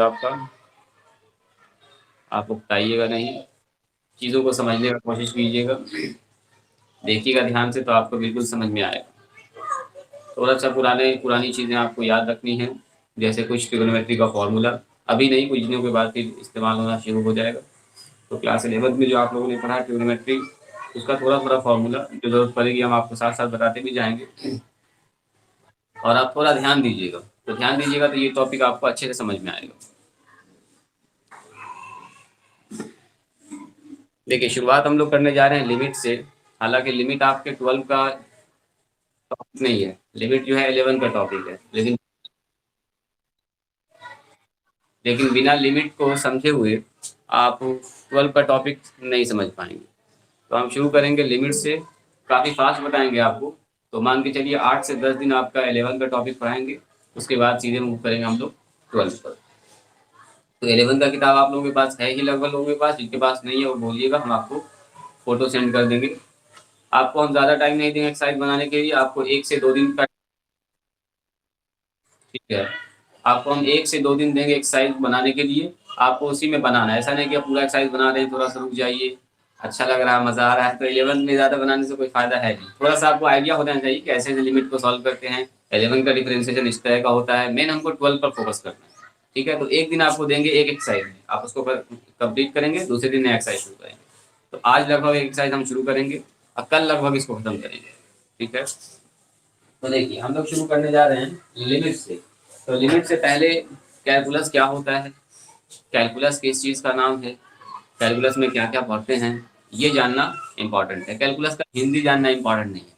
आपका आप उकताइएगा नहीं, चीज़ों को समझने का कोशिश कीजिएगा, देखिएगा ध्यान से तो आपको बिल्कुल समझ में आएगा। थोड़ा-सा पुरानी चीज़ें आपको याद रखनी हैं, जैसे कुछ ट्रिग्नोमेट्री का फ़ॉर्मूला, अभी नहीं कुछ दिनों के बाद फिर इस्तेमाल होना शुरू हो जाएगा। तो क्लास 11th में जो आप लोगों ने पढ़ा ट्रिग्नोमेट्री, उसका थोड़ा-थोड़ा फ़ॉर्मूला जो ज़रूरत पड़ेगी हम आपको साथ-साथ बताते भी जाएँगे और आप थोड़ा ध्यान दीजिएगा। तो ध्यान दीजिएगा तो ये टॉपिक आपको अच्छे से समझ में आएगा। देखिए, शुरुआत हम लोग करने जा रहे हैं लिमिट से, हालाँकि लिमिट आपके 12 का टॉपिक नहीं है, लिमिट जो है 11 का टॉपिक है, लेकिन बिना लिमिट को समझे हुए आप 12 का टॉपिक नहीं समझ पाएँगे। तो हम शुरू करेंगे लिमिट से, काफ़ी फास्ट बताएँगे आपको। तो मान के चलिए 8 से 10 दिन आपका 11 का टॉपिक पढ़ाएँगे, उसके बाद सीधे मूव करेंगे हम लोग 12 पर। तो 11 का किताब आप लोगों के पास है ही लगभग लोगों के पास, जिनके पास नहीं है वो बोलिएगा, हम आपको फ़ोटो सेंड कर देंगे। आपको हम ज़्यादा टाइम नहीं देंगे एक्सरसाइज बनाने के लिए, आपको 1 से 2 दिन का ठीक है। आपको हम 1 से 2 दिन देंगे एक्सरसाइज बनाने के लिए, आपको उसी में बनाना है। ऐसा नहीं कि आप पूरा एक्सरसाइज बना रहे हैं, थोड़ा-सा रुक जाइए, अच्छा लग रहा है, मज़ा आ रहा है, तो 11 में ज़्यादा बनाने से कोई फ़ायदा है नहीं। थोड़ा-सा आपको आइडिया होना चाहिए कि ऐसे-ऐसे लिमिट को सॉल्व करते हैं, 11 का डिफरेंशिएशन इस तरह का होता है, मेन हमको 12 पर फोकस करना है। ठीक है? तो 1 दिन आपको देंगे एक एक्सरसाइज में, आप उसको कंप्लीट करेंगे, दूसरे दिन नया एक्सरसाइज शुरू करेंगे। तो आज लगभग एक एक्सरसाइज हम शुरू करेंगे और कल लगभग इसको खत्म करेंगे। ठीक है? तो देखिए हम लोग शुरू करने जा रहे हैं लिमिट से। तो लिमिट से पहले कैलकुलस क्या होता है, कैलकुलस किस चीज़ का नाम है, कैलकुलस में क्या-क्या पढ़ते हैं, ये जानना इम्पोर्टेंट है। कैलकुलस का हिंदी जानना इम्पोर्टेंट नहीं है।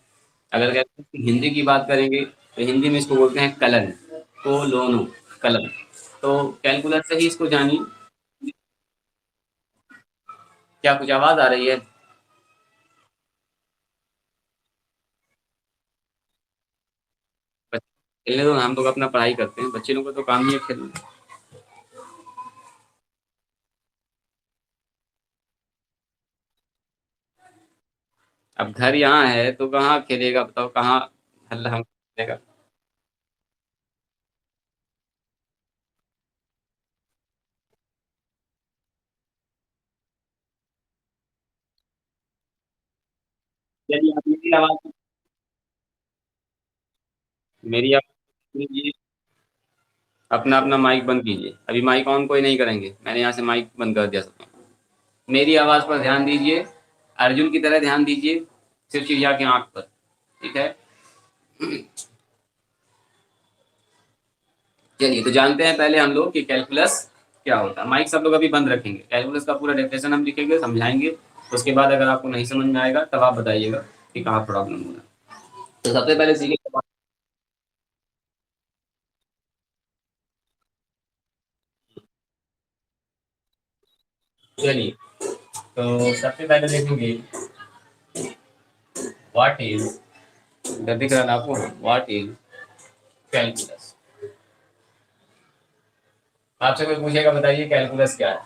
अगर कैलकुलस की हिंदी की बात करेंगे तो हिंदी में इसको बोलते हैं कलन, कोलोनो, कलन। तो कैलकुलस से ही इसको जानिए। क्या कुछ आवाज़ आ रही है? खेलने दो ना, हम लोग अपना पढ़ाई करते हैं, बच्चे लोग का तो काम ही है खेलना। अब घर यहाँ है तो कहाँ खेलेगा बताओ, कहाँ हल्ला हम करेगा। चलिए आप मेरी आवाज़ लीजिए, अपना अपना माइक बंद कीजिए। अभी माइक ऑन कोई नहीं करेंगे, मैंने यहाँ से माइक बंद कर दिया सबका। मेरी आवाज़ पर ध्यान दीजिए, अर्जुन की तरह ध्यान दीजिए, सिर्फ चिड़िया की आँख पर। ठीक है? चलिए तो जानते हैं पहले हम लोग कि कैलकुलस क्या होता है। माइक सब लोग अभी बंद रखेंगे, कैलकुलस का पूरा डेफिनेशन हम लिखेंगे, समझाएंगे। उसके बाद अगर आपको नहीं समझ में आएगा तब आप बताइएगा कि कहाँ प्रॉब्लम हो रहा है। तो सबसे पहले सीखिए। चलिए तो सबसे पहले देखेंगे व्हाट इज, इधर दिख रहा है ना आपको, व्हाट इज कैलकुलस। आपसे कोई पूछेगा बताइए कैलकुलस क्या है,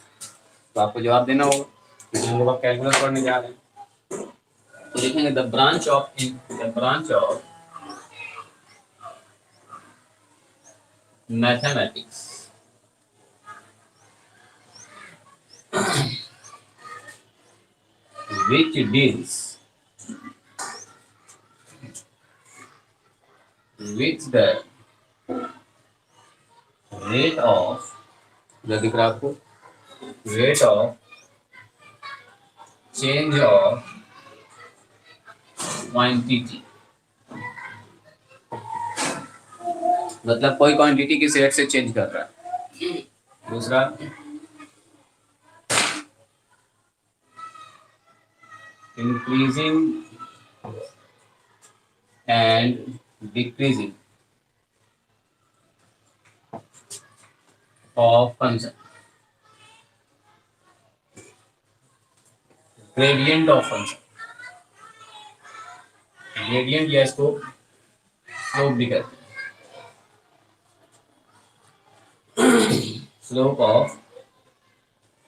तो आपको जवाब देना होगा, क्योंकि हम लोग अब कैलकुलस पढ़ने जा रहे हैं। तो देखेंगे the branch of mathematics which deals with the rate of, जो दिख रहा है आपको, rate of change of quantity, मतलब कोई क्वांटिटी किस रेट से चेंज कर रहा है। दूसरा increasing and decreasing of function, gradient of function, gradient या इसको स्लोप भी कहते हैं, स्लोप ऑफ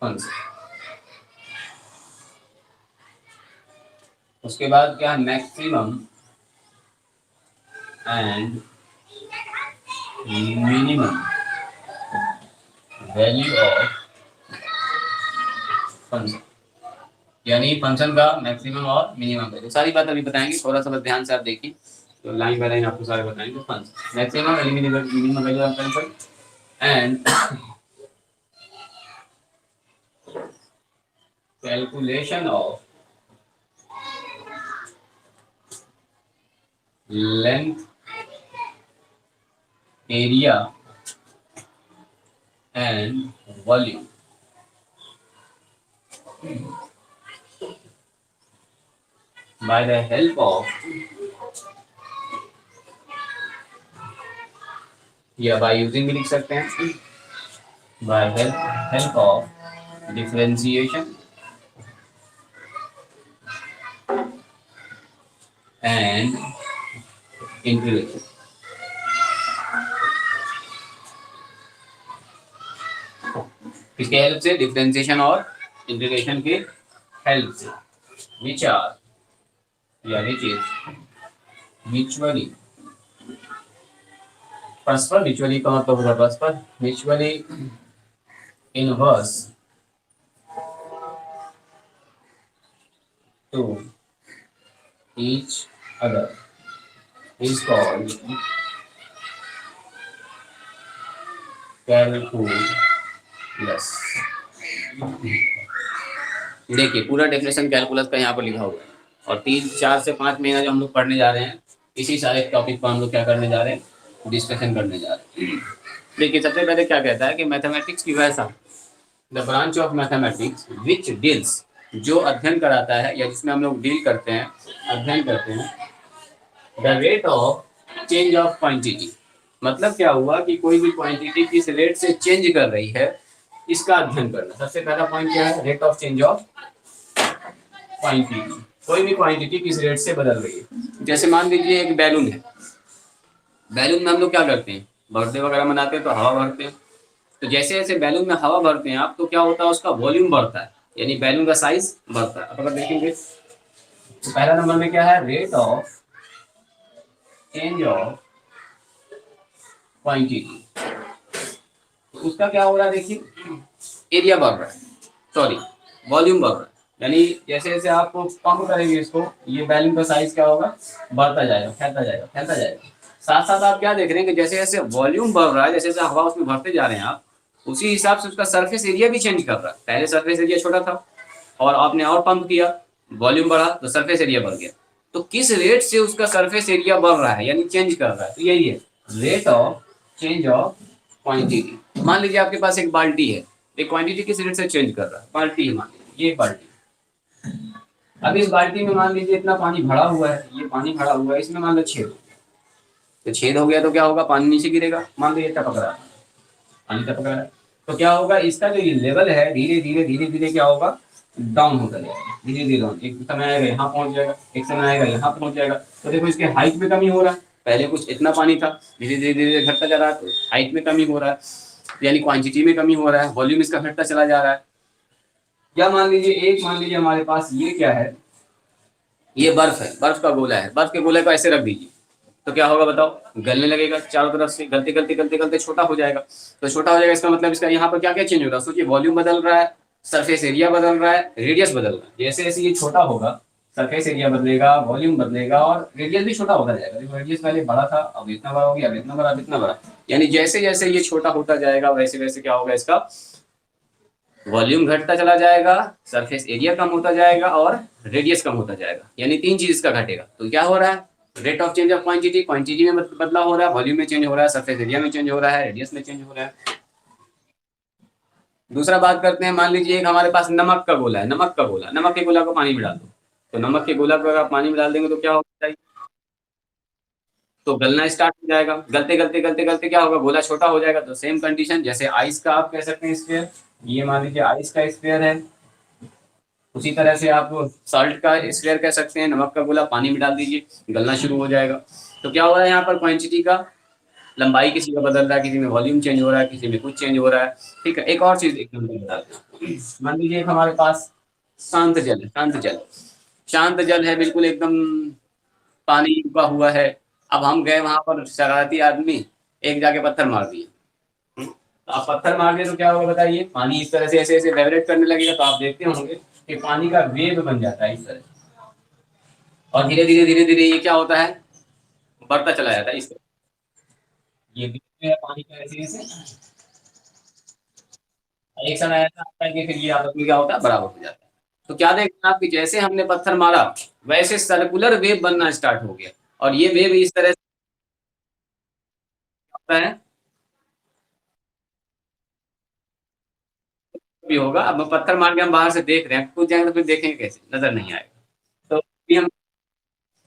फंक्शन। उसके बाद क्या, maximum and minimum value of function, यानी फंक्शन का मैक्सिमम और मिनिमम वैल्यू। सारी बात अभी बताएंगे, थोड़ा सा बस ध्यान से आप देखिए, तो लाइन बाय लाइन आपको सारे बताएंगे। फंक्शन मैक्सिमम और minimum value of function and calculation of length, area and volume by the help of, या by using भी लिख सकते हैं, by help of differentiation and integration। किसके हेल्प से? डिफरेंशिएशन और इंटीग्रेशन के हेल्प से, which are या which is mutually, परस्पर, म्यूचुअली का मतलब होगा परस्पर, mutually inverse two each other is called calculus. देखिए पूरा डेफिनेशन कैलकुलस का यहाँ पर लिखा हुआ है, और 3 4 से 5 महीना जो हम लोग पढ़ने जा रहे हैं, इसी सारे टॉपिक पर हम लोग क्या करने जा रहे हैं, डिस्कशन करने जा रहे हैं। देखिए सबसे पहले क्या कहता है कि मैथमेटिक्स की भाषा, the branch of mathematics which deals, जो अध्ययन कराता है या जिसमें हम लोग डील करते हैं, अध्ययन करते हैं, the rate of change of quantity. मतलब क्या हुआ कि कोई भी क्वांटिटी किस रेट से चेंज कर रही है, इसका अध्ययन करना। सबसे पहला पॉइंट क्या है? Rate of change of quantity. कोई भी क्वांटिटी किस रेट से बदल रही है। जैसे मान लीजिए एक बैलून है, बैलून में हम लोग क्या करते हैं, बर्थडे वगैरह मनाते हैं तो हवा भरते हैं। तो जैसे जैसे बैलून में हवा भरते हैं आप, तो क्या होता है, उसका वॉल्यूम बढ़ता है, यानी बैलून का साइज बढ़ता है। अब अगर देखेंगे तो पहला नंबर में क्या है, rate of change of quantity. उसका क्या हो रहा है, देखिए एरिया बढ़ रहा है, सॉरी वॉल्यूम बढ़ रहा है। यानी जैसे जैसे आप पंप करेंगे इसको, ये बैलून का साइज क्या होगा, बढ़ता जाएगा, फैलता जाएगा, फैलता जाएगा। साथ साथ आप क्या देख रहे हैं कि जैसे जैसे वॉल्यूम बढ़ रहा है, जैसे जैसे हवा उसमें भरते जा रहे हैं आप, उसी हिसाब से उसका सरफेस एरिया भी चेंज कर रहा है। पहले सरफेस एरिया छोटा था और आपने और पंप किया, वॉल्यूम बढ़ा तो सरफेस एरिया बढ़ गया। तो किस रेट से उसका सरफेस एरिया बढ़ रहा है, यानी चेंज कर रहा है, तो यही है rate of change of quantity. मान लीजिए आपके पास एक बाल्टी है, एक क्वांटिटी किस रेट से चेंज कर रहा है, बाल्टी है मान लीजिए, ये बाल्टी। अब इस बाल्टी में मान लीजिए इतना पानी भरा हुआ है, ये पानी भरा हुआ है, इसमें मान लो छेद, तो छेद हो गया तो क्या होगा, पानी नीचे गिरेगा। मान लो ये टपक रहा है, पानी टपक रहा है, तो क्या होगा, इसका जो लेवल है धीरे धीरे धीरे धीरे क्या होगा, डाउन होता जाएगा, धीरे धीरे डाउन। एक समय आएगा यहाँ पहुंच जाएगा, एक समय आएगा यहाँ पहुंच जाएगा। तो देखो इसके हाइट में कमी हो रहा है, पहले कुछ इतना पानी था, धीरे धीरे धीरे घटता जा रहा है, तो हाइट में कमी हो रहा है, यानी क्वांटिटी में कमी हो रहा है, वॉल्यूम इसका घटता चला जा रहा है। या मान लीजिए हमारे पास ये क्या है, ये बर्फ है, बर्फ का गोला है, बर्फ के गोले को ऐसे रख दीजिए, तो क्या होगा बताओ, गलने लगेगा चारों तरफ से, गलते गलते गलते गलते छोटा हो जाएगा। तो छोटा हो जाएगा, इसका मतलब इसका यहाँ पर क्या क्या चेंज हो रहा है, सोचिए वॉल्यूम बदल रहा है, सरफेस एरिया बदल रहा है, रेडियस बदल रहा है। जैसे जैसे ये छोटा होगा, सरफेस एरिया बदलेगा, वॉल्यूम बदलेगा और रेडियस भी छोटा होता जाएगा। देखो रेडियस पहले बड़ा था, अब इतना बड़ा हो गया, अब इतना बड़ा, अब इतना बड़ा। यानी जैसे जैसे ये छोटा होता जाएगा, वैसे वैसे क्या होगा, इसका वॉल्यूम घटता चला जाएगा, सरफेस एरिया कम होता जाएगा और रेडियस कम होता जाएगा। यानी 3 चीज इसका घटेगा। तो क्या हो रहा है, rate of change of quantity, quantity में बदलाव हो रहा है, वॉल्यूम में चेंज हो रहा है, सरफेस एरिया में चेंज हो रहा है, रेडियस में चेंज हो रहा है। दूसरा बात करते हैं, मान लीजिए एक हमारे पास नमक का गोला है, नमक का गोला, नमक के गोला को पानी में डाल दो, तो नमक के गोला को अगर आप पानी में डाल देंगे तो क्या होगा, तो गलना स्टार्ट हो जाएगा। गलते गलते गलते गलते क्या होगा, गोला छोटा हो जाएगा। तो सेम कंडीशन जैसे आइस का आप कह सकते हैं स्फीयर, ये मान लीजिए आइस का स्फीयर है, उसी तरह से आप सॉल्ट का स्फीयर कह सकते हैं। नमक का गोला पानी में डाल दीजिए, गलना शुरू हो जाएगा। तो क्या हो रहा है, यहाँ पर क्वांटिटी का लंबाई किसी का बदल रहा है, किसी में वॉल्यूम चेंज हो रहा है, किसी में कुछ चेंज हो रहा है। ठीक है, एक और चीज एग्जाम्पल बताते हैं। मान लीजिए हमारे पास शांत जल है, शांत जल, शांत जल है, बिल्कुल एकदम पानी रुका हुआ है। अब हम गए वहां पर, शरारती आदमी एक जाके पत्थर मार दिए, तो आप पत्थर मार तो क्या होगा बताइए, पानी इस तरह से ऐसे ऐसे वाइब्रेट करने लगेगा, तो आप देखते होंगे कि पानी का वेग बन जाता है इस तरह, और धीरे धीरे ये क्या होता है, बढ़ता चला जाता है इस तरह। ये वेग जो है पानी का ऐसे ऐसे एक समय ऐसा आता है कि फिर ये आपस में क्या होता है, बराबर हो जाता है। तो क्या देखते हैं आप कि जैसे हमने पत्थर मारा वैसे सर्कुलर वेव बनना स्टार्ट हो गया, और ये वेव इस तरह से आता है भी होगा। अब पत्थर मार के हम बाहर से देख रहे हैं, कूद जाएंगे तो फिर देखेंगे कैसे, नजर नहीं आएगा। तो भी हम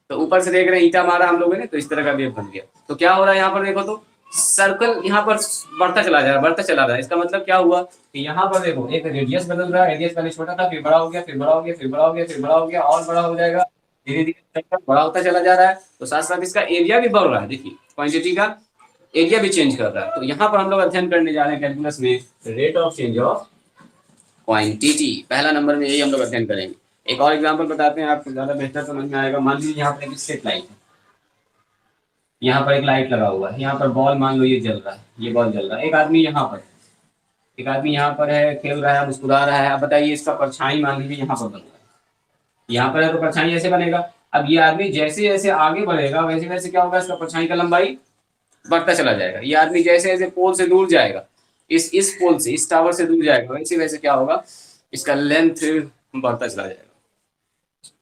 तो ऊपर से देख रहे हैं, ईटा मारा हम लोगों ने तो इस तरह का वेव बन गया। तो क्या हो रहा है यहाँ पर देखो, तो सर्कल यहाँ पर बढ़ता चला जा रहा है, बढ़ता चला रहा है। इसका मतलब क्या हुआ कि यहाँ पर देखो एक रेडियस बदल रहा है, रेडियस पहले छोटा था, फिर बड़ा हो गया, फिर बड़ा हो गया, फिर बड़ा हो गया, फिर बड़ा हो गया, और बड़ा हो जाएगा, धीरे धीरे सर्कल बड़ा होता चला जा रहा है। तो साथ साथ इसका एरिया भी बढ़ रहा है, देखिए क्वांटिटी का एरिया भी चेंज कर रहा है। तो यहाँ पर हम लोग अध्ययन करने जा रहे हैं कैलकुलस में rate of change of quantity, पहला नंबर में यही हम लोग अध्ययन करेंगे। एक और एग्जांपल बताते हैं, आपको ज्यादा बेहतर समझ में आएगा। मान लीजिए यहाँ पर एक स्ट्रीट लाइट है, यहाँ पर एक लाइट लगा हुआ है, यहाँ पर बॉल मान लो ये जल रहा है, ये बॉल जल रहा है, एक आदमी यहाँ पर है, एक आदमी यहाँ पर है, खेल रहा है, मुस्कुरा रहा है। अब बताइए इसका परछाई मान लीजिए यहाँ पर बन रहा है, यहाँ पर है तो परछाई ऐसे बनेगा। अब ये आदमी जैसे जैसे आगे बढ़ेगा वैसे वैसे क्या होगा, इसका परछाई का लंबाई बढ़ता चला जाएगा। ये आदमी जैसे जैसे पोल से दूर जाएगा, इस पोल से, इस टावर से दूर जाएगा, वैसे वैसे क्या होगा, इसका लेंथ बढ़ता चला जाएगा।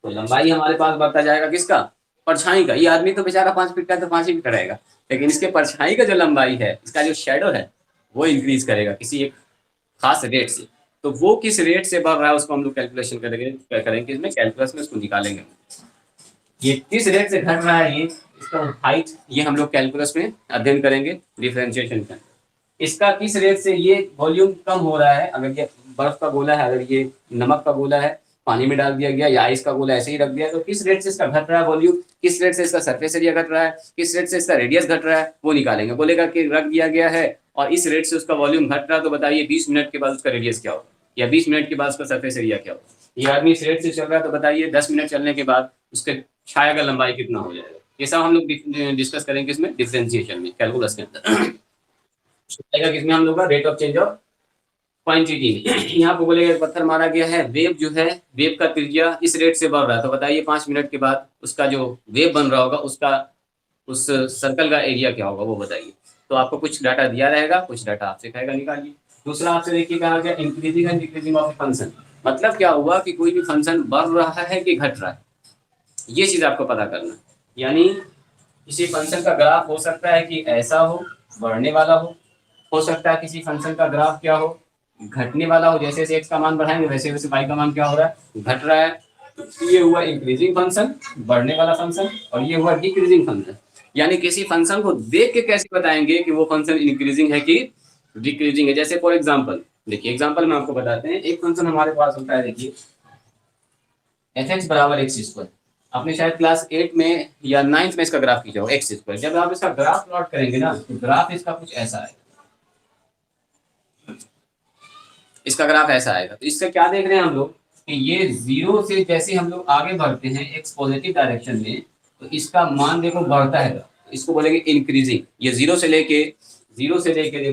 तो लंबाई हमारे पास बढ़ता जाएगा किसका, परछाई का। ये आदमी तो बेचारा 5 फीट का है तो 5 ही फीट रहेगा, लेकिन इसके परछाई का जो लंबाई है, इसका जो शेडो है वो इंक्रीज करेगा किसी एक खास रेट से। तो वो किस रेट से बढ़ रहा है उसको हम लोग कैलकुलेशन करेंगे इसमें, कैलकुलस में उसको निकालेंगे। ये किस रेट से घट रहा है, ये इसका हाइट, ये हम लोग कैलकुलस में अध्ययन करेंगे डिफरेंशिएशन का। इसका किस रेट से ये वॉल्यूम कम हो रहा है, अगर ये बर्फ का गोला है, अगर ये नमक का गोला है, पानी में डाल दिया गया, या आइस का गोला ऐसे ही रख दिया, तो किस रेट से इसका घट रहा है वॉल्यूम, किस रेट से इसका सरफेस एरिया घट रहा है, किस रेट से इसका रेडियस घट रहा है, वो निकालेंगे। बोलेगा कि रख दिया गया है और इस रेट से उसका वॉल्यूम घट रहा है, तो बताइए 20 मिनट के बाद उसका रेडियस क्या होगा, या 20 मिनट के बाद उसका सरफेस एरिया क्या होगा। ये आदमी इस रेट से चल रहा है, तो बताइए 10 मिनट चलने के बाद उसके छाया का लंबाई कितना हो जाएगा। ये सब हम लोग डिस्कस करेंगे इसमें डिफरेंशिएशन में, कैलकुलस के अंदर। किसमें हम लोग का rate of change of quantity में। यहाँ पे बोलेगा पत्थर मारा गया है, वेव जो है, वेव का त्रिज्या इस रेट से बढ़ रहा है, तो बताइए 5 मिनट के बाद उसका जो वेव बन रहा होगा, उसका उस सर्कल का एरिया क्या होगा वो बताइए। तो आपको कुछ डाटा दिया रहेगा, कुछ डाटा आपसे कहेगा निकालिए। दूसरा आपसे देखिए कहा गया increasing and decreasing of function. मतलब क्या हुआ कि कोई भी फंक्शन बढ़ रहा है कि घट रहा है, ये चीज आपको पता करना है। यानी किसी फंक्शन का ग्राफ हो सकता है कि ऐसा हो, बढ़ने वाला हो सकता है किसी फंक्शन का ग्राफ क्या हो, घटने वाला हो। जैसे जैसे x का मान बढ़ाएंगे वैसे वैसे y का मान क्या हो रहा है, घट रहा है। तो ये हुआ इंक्रीजिंग फंक्शन, बढ़ने वाला फंक्शन, और ये हुआ डिक्रीजिंग फंक्शन। यानी किसी फंक्शन को देख के कैसे बताएंगे कि वो फंक्शन इंक्रीजिंग है कि डिक्रीजिंग है। जैसे फॉर एग्जाम्पल देखिए, एग्जाम्पल में आपको बताते हैं, एक फंक्शन हमारे पास होता है, देखिए एफ एक्स बराबर एक्स स्क्वायर। आपने शायद क्लास 8 में या 9th में इसका ग्राफ खींचा हो, एक्स स्क्वायर। जब आप इसका ग्राफ प्लॉट करेंगे ना, तो ग्राफ इसका कुछ ऐसा है, इसका ग्राफ ऐसा आएगा। तो इससे क्या देख रहे हैं हम लोग कि ये 0 से जैसे हम लोग आगे बढ़ते हैं एक्स पॉजिटिव डायरेक्शन में, तो इसका मान देखो बढ़ता है, तो इसको बोलेंगे इंक्रीजिंग। ये 0 से लेके देखो,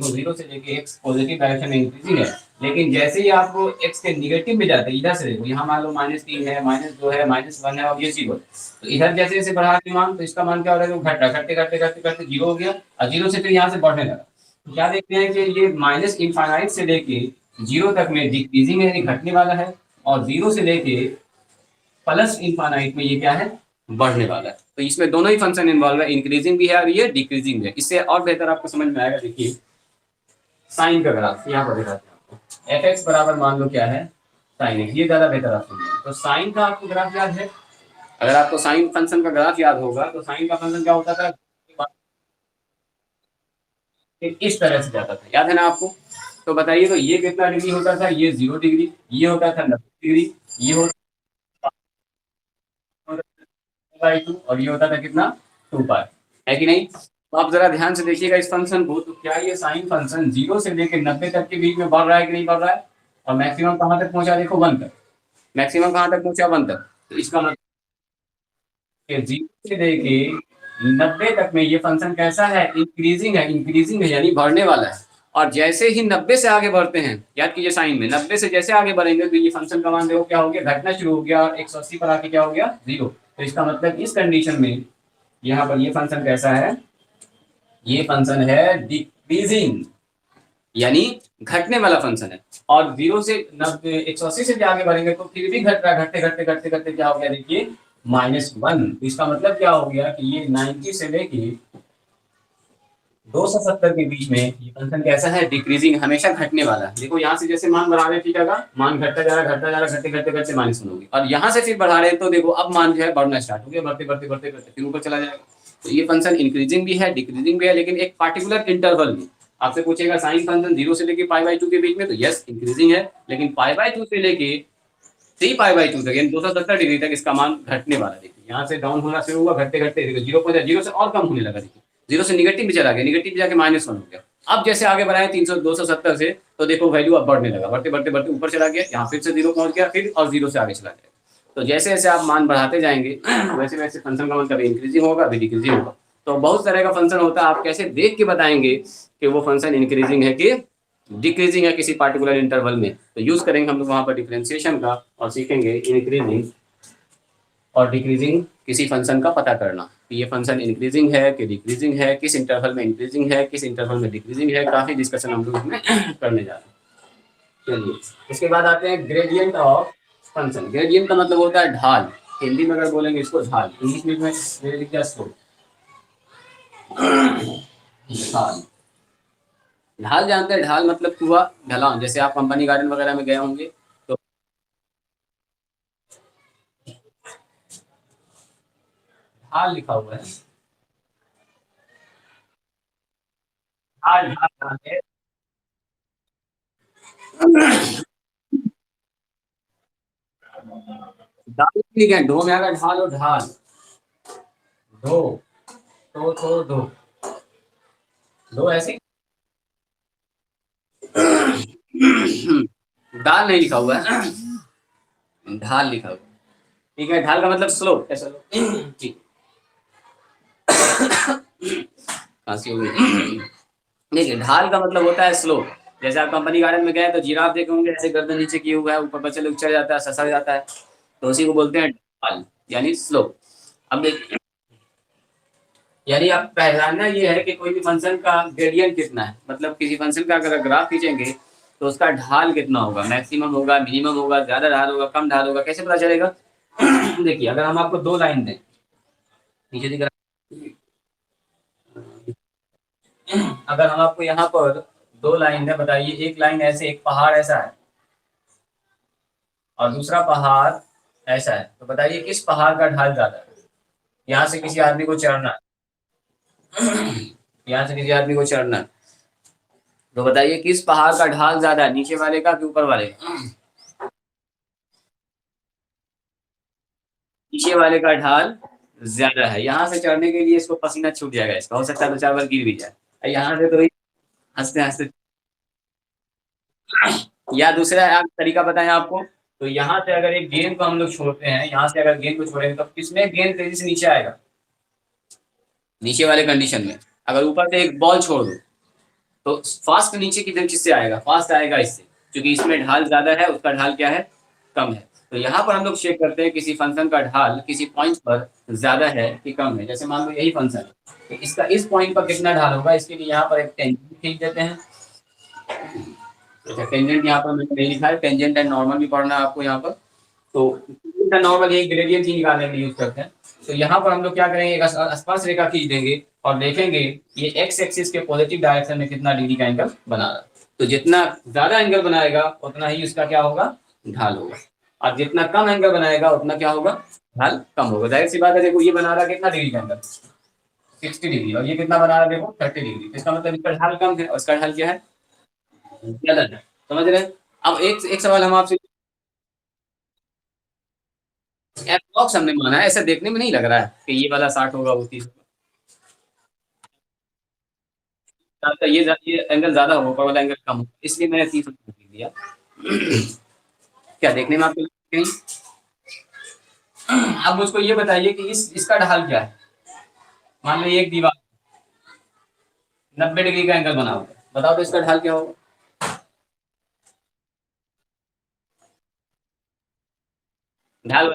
0 से लेके एक्स पॉजिटिव डायरेक्शन में इंक्रीजिंग है। लेकिन जैसे ही आपको एक्स के निगेटिव में जाते हैं, इधर से देखो, यहाँ मान लो -3 है, -2 है, -1 है, और ये 0, तो इधर जैसे जैसे बढ़ा के मान, तो इसका मान क्या हो रहा है, घट रहा है, घटते घटते घटते घटते 0 हो गया, और 0 से फिर यहाँ से बढ़ने लगा। तो क्या देखते हैं कि ये माइनस इनफाइनाइट से लेके 0 तक में डिक्रीजिंग है, यानी घटने वाला है, और 0 से लेके प्लस इनफाइनाइट में ये क्या है, बढ़ने वाला है। तो इसमें दोनों ही फंक्शन इन्वॉल्व है, इंक्रीजिंग भी है और ये डिक्रीजिंग भी है। इससे और बेहतर आपको समझ में आएगा, देखिए साइन का ग्राफ यहाँ पर दिखाते हैं आपको। एफ एक्स बराबर मान लो क्या है, साइन एक्स, ये ज्यादा बेहतर आप समझेंगे। तो साइन का आपको ग्राफ याद है, अगर आपको साइन फंक्शन का ग्राफ याद होगा, तो साइन का फंक्शन क्या होता था, इस तरह से जाता था, याद है ना आपको। तो बताइए, तो ये कितना डिग्री होता था, ये 0 डिग्री, ये होता था 90 डिग्री, ये होता था 2, और ये होता था कितना, 2 पाई, है कि नहीं। तो आप जरा ध्यान से देखिएगा इस फंक्शन को, तो क्या ये साइन फंक्शन 0 से लेकर 90 तक के बीच में बढ़ रहा है कि नहीं बढ़ रहा है, और मैक्सिमम कहाँ तक पहुंचा, देखो 1 तक, मैक्सिमम कहाँ तक पहुंचा, 1 तक। तो इसका मतलब 0 से लेके 90 तक में ये फंक्शन कैसा है, इंक्रीजिंग है, इंक्रीजिंग है यानी बढ़ने वाला है। और जैसे ही 90 से आगे बढ़ते हैं, याद कीजिए साइन में 90 से जैसे आगे बढ़ेंगे तो ये फंक्शन का मान देखो क्या हो गया, घटना शुरू हो गया और 180 पर आके क्या हो गया, 0। तो इसका मतलब इस कंडीशन में यहाँ पर ये फंक्शन कैसा है, ये फंक्शन है डिक्रीजिंग, यानी घटने वाला फंक्शन है। और 0 से 90 180 से भी आगे बढ़ेंगे तो फिर भी घट रहा है, घटते घटते घटते घटते क्या हो गया देखिए -1। तो इसका मतलब क्या हो गया कि ये 90 से लेके 270 के बीच में ये फंक्शन कैसा है, डिक्रीजिंग, हमेशा घटने वाला है। देखो यहाँ से जैसे मान बढ़ा रहे थीटा का मान घटता जा रहा घटता जा रहा, घटते घटते घटते -1 होगी, और यहाँ से फिर बढ़ा रहे हैं तो देखो अब मान जो है बढ़ना स्टार्ट हो गया, बढ़ते बढ़ते बढ़ते बढ़ते फिर ऊपर चला जाएगा। तो ये फंक्शन इंक्रीजिंग भी है डिक्रीजिंग भी है, लेकिन एक पार्टिकुलर इंटरवल में। आपसे पूछेगा साइन फंक्शन 0 से लेके π/2 के बीच में, तो यस इंक्रीजिंग है, लेकिन π/2 से लेके 3π/2 तक यानी 270 डिग्री तक इसका मान घटने वाला। देखिए यहाँ से डाउन होना शुरू हुआ, घटते घटते 0 से और कम होने लगा, देखिए 0 से निगेटिव में चला गया, निगेटिव में जाके -1 हो गया। अब जैसे आगे बढ़ाए 300 270 से तो देखो वैल्यू अब बढ़ने लगा, बढ़ते बढ़ते बढ़ते ऊपर चला गया, यहाँ फिर से 0 पहुंच गया, फिर और 0 से आगे चला गया। तो जैसे जैसे आप मान बढ़ाते जाएंगे वैसे वैसे फंक्शन का मान कभी इंक्रीजिंग होगा कभी डिक्रीजिंग होगा। तो बहुत तरह का फंक्शन होता है, आप कैसे देख के बताएंगे कि वो फंक्शन इंक्रीजिंग है कि डिक्रीजिंग है किसी पार्टिकुलर इंटरवल में। तो यूज करेंगे हम लोग वहां पर डिफरेंशिएशन का और सीखेंगे इंक्रीजिंग और डिक्रीजिंग किसी फंक्शन का पता करना कि ये फंक्शन इंक्रीजिंग है कि डिक्रीजिंग है, किस इंटरवल में इंक्रीजिंग है किस इंटरवल में डिक्रीजिंग है। काफी डिस्कशन हम लोग इसमें करने जा रहे हैं। चलिए इसके बाद आते हैं ग्रेडियंट ऑफ फंक्शन। ग्रेडियंट का मतलब होता है ढाल, हिंदी में अगर बोलेंगे इसको ढाल, इंग्लिश में लिख दिया स्लोप। ढाल, ढाल जानते हैं, ढाल मतलब हुआ ढलान। जैसे आप कंपनी गार्डन वगैरह में गए होंगे तो ढाल लिखा हुआ है, ढाल ढाल जानते हैं। ढाल ठीक है, ढो में अगर ढाल हो ढाल, ढो तो ढो, ढो ऐसे ढाल नहीं लिखा हुआ है, ढाल लिखा हुआ है। ठीक है, ढाल का मतलब स्लोप ऐसा। ठीक, खांसी हो गई। देखिए ढाल का मतलब होता है स्लोप। जैसे आप कंपनी गार्डन में गए तो जिराफ देखे होंगे ऐसे गर्दन नीचे किए हुआ है, ऊपर बच्चे लोग चढ़ जाता है, ससर जाता है, तो उसी को बोलते हैं ढाल यानी स्लोप। अब देखिए यानी आप पहचानना ये है कि कोई भी फंक्शन का ग्रेडियंट कितना है, मतलब किसी फंक्शन का अगर ग्राफ खींचेंगे तो उसका ढाल कितना होगा, मैक्सिमम होगा मिनिमम होगा, ज्यादा ढाल होगा कम ढाल होगा, कैसे पता चलेगा। देखिए अगर हम आपको दो लाइन दें, नीचे दिख रहा है, अगर हम आपको यहाँ पर दो लाइन है, बताइए एक लाइन ऐसे एक पहाड़ ऐसा है और दूसरा पहाड़ ऐसा है, तो बताइए किस पहाड़ का ढाल ज्यादा है। यहाँ से किसी आदमी को चढ़ना है, यहाँ से किसी आदमी को चढ़ना है, तो बताइए किस पहाड़ का ढाल ज्यादा है, नीचे वाले का कि ऊपर वाले का। नीचे वाले का ढाल ज्यादा है। यहाँ से चढ़ने के लिए इसको पसीना छूट जाएगा, इसका हो सकता है दो चार बार गिर भी जाए। यहाँ से तो हंसते हंसते, या दूसरा आप तरीका बताएं आपको, तो यहाँ से अगर एक गेंद को हम लोग छोड़ते हैं, यहाँ से अगर गेंद को छोड़ेंगे तो किसमें गेंद तेजी से नीचे आएगा, नीचे वाले कंडीशन में। अगर ऊपर से एक बॉल छोड़ दो तो फास्ट नीचे की तरफ किससे आएगा, फास्ट आएगा इससे, क्योंकि इसमें ढाल ज्यादा है उसका ढाल क्या है, कम है। तो यहाँ पर हम लोग चेक करते हैं किसी फंक्शन का ढाल किसी पॉइंट पर ज्यादा है कि कम है। जैसे मान लो यही फंक्शन है, तो इसका इस पॉइंट पर कितना ढाल होगा, इसके लिए यहाँ पर एक टेंजेंट खींच देते हैं। अच्छा टेंजेंट यहाँ पर मैंने नहीं लिखा है, टेंजेंट एंड नॉर्मल भी पढ़ना है आपको यहाँ पर। तो नॉर्मल एक ग्रेडियंट ही निकालने के लिए यूज करते हैं। तो यहाँ पर हम लोग क्या करेंगे, एक स्पर्श रेखा खींच देंगे और देखेंगे ये एक्स एक्सिस के पॉजिटिव डायरेक्शन में कितना डिग्री का एंगल बना रहा है। तो जितना ज्यादा एंगल बनाएगा उतना ही उसका क्या होगा, ढाल होगा, और जितना कम एंगल बनाएगा उतना क्या होगा, ढाल कम होगा। जाहिर सी बात है, देखो ये बना रहा कितना डिग्री का एंगल, 60 डिग्री, और ये कितना बना रहा है देखो 30 डिग्री। इसका मतलब इसका ढाल कम है और इसका ढाल क्या है, ज्यादा है। समझ रहे हैं। अब एक एक सवाल हम आपसे, एप्रोक्स हमने माना है, ऐसा देखने में नहीं लग रहा है कि ये वाला 60 होगा वो 30 होगा, ये एंगल ज्यादा होगा, ऊपर वाला एंगल कम होगा, इसलिए मैंने 30 लिख दिया। क्या देखने में आपको कहीं। अब मुझको ये बताइए कि इसका ढाल क्या है। मान लो एक दीवार 90 डिग्री का एंगल बना हुआ है, बताओ तो इसका ढाल क्या होगा? ढाल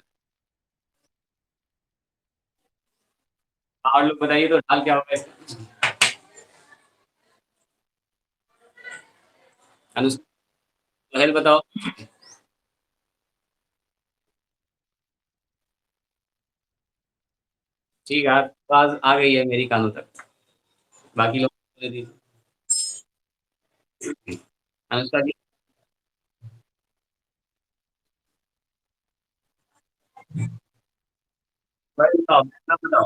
और लोग बताइए तो ढाल क्या होगा इसका? अनुष्का, सोहेल बताओ। ठीक है, आवाज आ गई है मेरी कानों तक। बाकी लोग बोले थे। अनुष्का जी, भाई बताओ, अपना बताओ।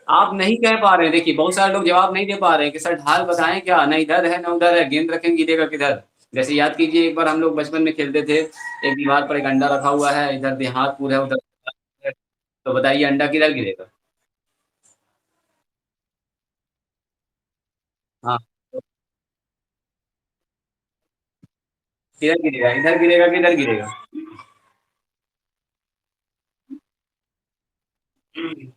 आप नहीं कह पा रहे हैं, देखिए बहुत सारे लोग जवाब नहीं दे पा रहे हैं कि सर ढाल बताएं क्या, ना इधर है ना उधर है, गेंद रखेंगे गिरेगा किधर। जैसे याद कीजिए, एक बार हम लोग बचपन में खेलते थे, एक दीवार पर एक अंडा रखा हुआ है, इधर देहातपुर है उधर है। तो बताइए अंडा किधर गिरेगा? हाँ, तो किधर गिरेगा, इधर गिरेगा किधर गिरेगा?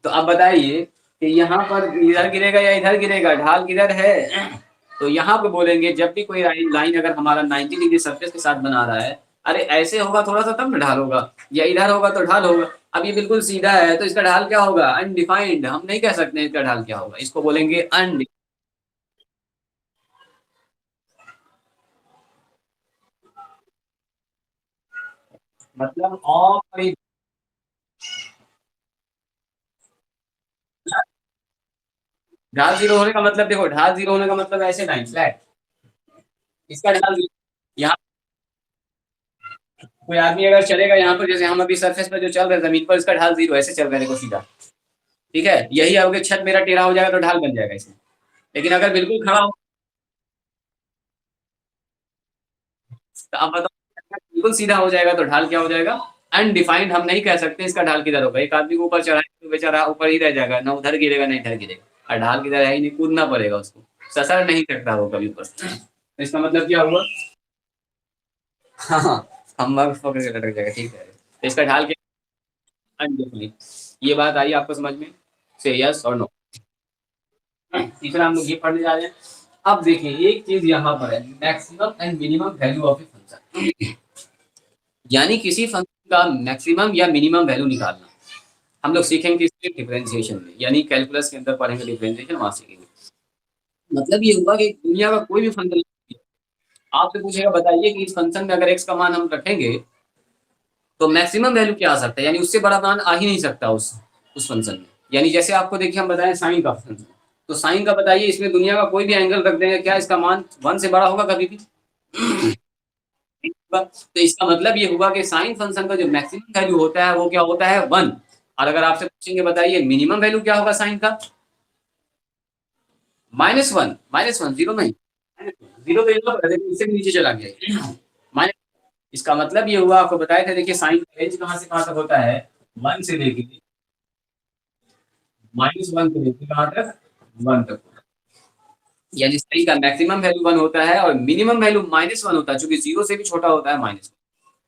तो आप बताइए कि यहाँ पर इधर गिरेगा या इधर गिरेगा, ढाल किधर है? तो यहाँ पे बोलेंगे जब भी कोई लाइन अगर हमारा 90 डिग्री सरफेस के साथ बना रहा है, अरे ऐसे होगा थोड़ा सा तब ना ढाल होगा, या इधर होगा तो ढाल होगा। अब ये बिल्कुल सीधा है तो इसका ढाल क्या होगा? अनडिफाइंड, हम नहीं कह सकते इसका ढाल क्या होगा, इसको बोलेंगे अन। मतलब और ढाल जीरो होने का मतलब, देखो ढाल जीरो होने का मतलब ऐसे लाइन फ्लैट, इसका ढाल यहाँ कोई आदमी अगर चलेगा यहाँ पर, जैसे हम अभी सरफेस पर जो चल रहे हैं जमीन पर, इसका ढाल जीरो ऐसे चल रहे हैं देखो सीधा। ठीक है, यही अगर छत मेरा टेढ़ा हो जाएगा तो ढाल बन जाएगा इसमें। लेकिन अगर बिल्कुल खड़ा हो तो आप बताओ, बिल्कुल सीधा हो जाएगा तो ढाल क्या हो जाएगा? अनडिफाइंड, हम नहीं कह सकते इसका ढाल किधर होगा। एक आदमी को ऊपर चढ़ाए तो बेचारा ऊपर ही रह जाएगा, ना उधर गिरेगा ना इधर गिरेगा, और ढाल किधर है ही नहीं, कूदना पड़ेगा उसको, ससर नहीं सकता वो कभी ऊपर। तो इसका मतलब क्या हुआ? हाँ हाँ, हम पकड़ के लटक जाएगा, ठीक है। तो इसका ढाल क्या? अनडिफाइंड। ये बात आई आपको समझ में? से यस और नो। तीसरा हम लोग ये पढ़ने जा रहे हैं। अब देखिए एक चीज यहाँ पर है, maximum and minimum value of a function, यानी किसी फंक्शन का मैक्सिमम या मिनिमम वैल्यू निकालना। हम लोग सीखेंगे इसके डिफरेंशिएशन में, यानी कैलकुलस के अंदर पढ़ेंगे डिफरेंशिएशन, वहां सीखेंगे। मतलब ये होगा कि दुनिया का कोई भी फंक्शन आपसे पूछेगा बताइए कि इस फंक्शन में अगर एक्स का मान हम रखेंगे तो मैक्सिमम वैल्यू क्या आ सकता है, यानी उससे बड़ा मान आ ही नहीं सकता उस फंक्शन में। यानी जैसे आपको देखिए हम बताएं साइन का फंक्शन, तो साइन का बताइए इसमें दुनिया का कोई भी एंगल रख देंगे, क्या इसका मान वन से बड़ा होगा कभी भी? तो इसका मतलब ये हुआ कि साइन फंक्शन का जो मैक्सिमम वैल्यू होता है वो क्या होता है? वन। और अगर आपसे पूछेंगे बताइए मिनिमम वैल्यू क्या होगा साइन का? Minus one, minus one, zero नहीं। जीरो तो यहाँ पर है, देखिए इससे भी नीचे चला गया माइनस। इसका मतलब ये हुआ, आपको बताया था देखिए साइन का रेंज कहाँ से कहाँ तक होता है? वन से लेके माइनस वन से लेके कहाँ तक? वन तक। यानी साइन का मैक्सिमम वैल्यू वन होता है और मिनिमम वैल्यू माइनस वन होता है, क्योंकि जीरो से भी छोटा होता है माइनस।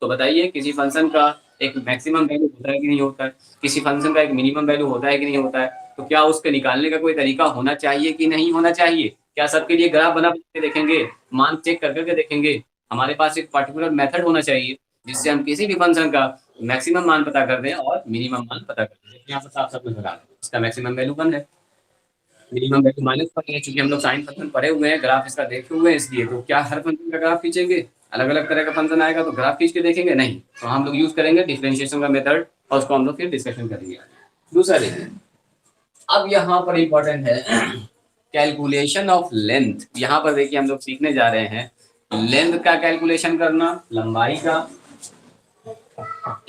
तो बताइए किसी फंक्शन का एक मैक्सिमम वैल्यू होता है कि नहीं होता है, किसी फंक्शन का एक मिनिमम वैल्यू होता है कि नहीं होता है, तो क्या उसके निकालने का कोई तरीका होना चाहिए कि नहीं होना चाहिए? क्या सबके लिए ग्राफ बना के देखेंगे, मान चेक कर करके देखेंगे? हमारे पास एक पर्टिकुलर मेथड होना चाहिए जिससे हम किसी भी फंक्शन का मैक्सिमम मान पता कर दें और मिनिमम मान पता कर दें। यहाँ पर साफ सब कुछ बता दें, इसका मैक्सिमम वैल्यू वन है, मिनिमम वैल्यू माइनस वन है, क्योंकि हम लोग साइन फंक्शन पढ़े हुए हैं, ग्राफ इसका देखे हुए हैं, इसलिए तो क्या हर फंक्शन का ग्राफ खींचेंगे? अलग अलग तरह का फंक्शन आएगा तो ग्राफ खींच के देखेंगे नहीं, तो हम लोग यूज करेंगे डिफरेंशिएशन का मेथड, और उसको हम लोग फिर डिस्कशन करेंगे। दूसरा देखिए, अब यहाँ पर इंपॉर्टेंट है कैलकुलेशन ऑफ लेंथ। यहाँ पर देखिए हम लोग सीखने जा रहे हैं लेंथ का कैलकुलेशन करना, लंबाई का,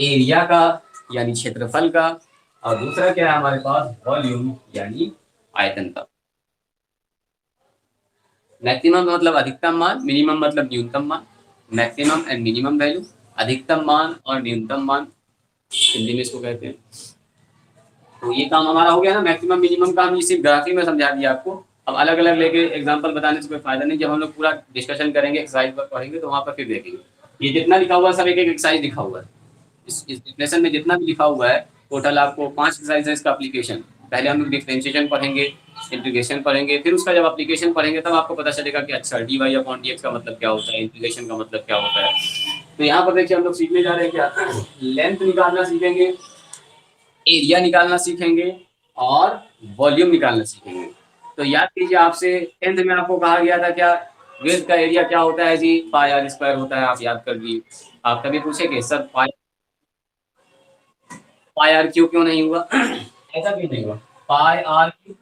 एरिया का यानी क्षेत्रफल का, और दूसरा क्या है हमारे पास? वॉल्यूम यानी आयतन का। मैक्सिमम मतलब अधिकतम मान, मिनिमम मतलब न्यूनतम मान, मैक्सिमम एंड मिनिमम वैल्यू, अधिकतम मान और न्यूनतम मान, हिंदी में इसको कहते हैं। तो ये काम हमारा हो गया ना, मैक्सिमम मिनिमम का हम सिर्फ ग्राफी में समझा दिया आपको। अब अलग अलग लेके एग्जांपल बताने से कोई फायदा नहीं, जब हम लोग पूरा डिस्कशन करेंगे एक्सरसाइज पर पढ़ेंगे तो वहां पर फिर देखेंगे। ये जितना लिखा हुआ है सब एक एक एक्सरसाइज लिखा हुआ है, इस लेसन में जितना भी लिखा हुआ है टोटल आपको 5 एक्सरसाइज है इसका एप्लीकेशन पहले हम लोग डिफरेंशिएशन पढ़ेंगे, इंटीग्रेशन पढ़ेंगे, फिर उसका जब एप्लीकेशन पढ़ेंगे तब आपको पता चलेगा कि अच्छा d y upon d x का मतलब क्या होता है, इंटीग्रेशन का मतलब क्या होता है। तो यहाँ पर देखिए हम लोग सीखने जा रहे हैं क्या, लेंथ निकालना सीखेंगे, एरिया निकालना सीखेंगे और वॉल्यूम निकालना सीखेंगे। तो याद कीजिए आपसे 10th में आपको कहा गया था क्या, विड्थ का एरिया क्या होता है जी, पाई आर स्क्वायर होता है, आप याद कर लीजिए। आप कभी पूछे कि sir pi pi r q क्यों नहीं हुआ ऐसा क्यों नहीं हुआ, पाई आर क्यू,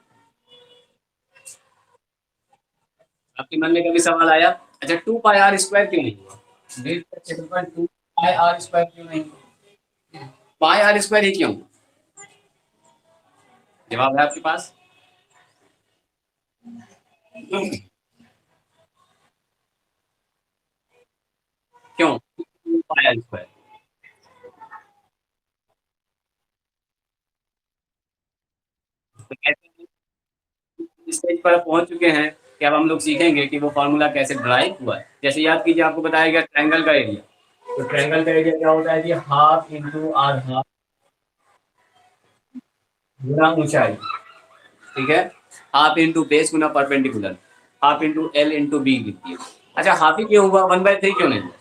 आपके मन में कभी सवाल आया, अच्छा 2 पाई आर स्क्वायर क्यों नहीं हुआ, विड्थ का क्षेत्रफल 2 पाई आर स्क्वायर क्यों नहीं हुआ, पाई आर स्क्वायर ही क्यों, जवाब है आपके पास, क्यों पाई आर स्क्वायर, तो कैसे स्टेज पर पहुंच चुके हैं कि अब हम लोग सीखेंगे कि वो फॉर्मूला कैसे ड्राइव हुआ है। जैसे याद कीजिए आपको बताया गया ट्रायंगल का एरिया, तो ट्रायंगल का एरिया क्या होता है कि हाफ इंटू आर हाफ गुना ऊंचाई, ठीक है, हाफ इंटू बेस गुना perpendicular, half into L into B लिखिए। अच्छा हाफ ही क्यों हुआ, 1/3 क्यों नहीं हुआ,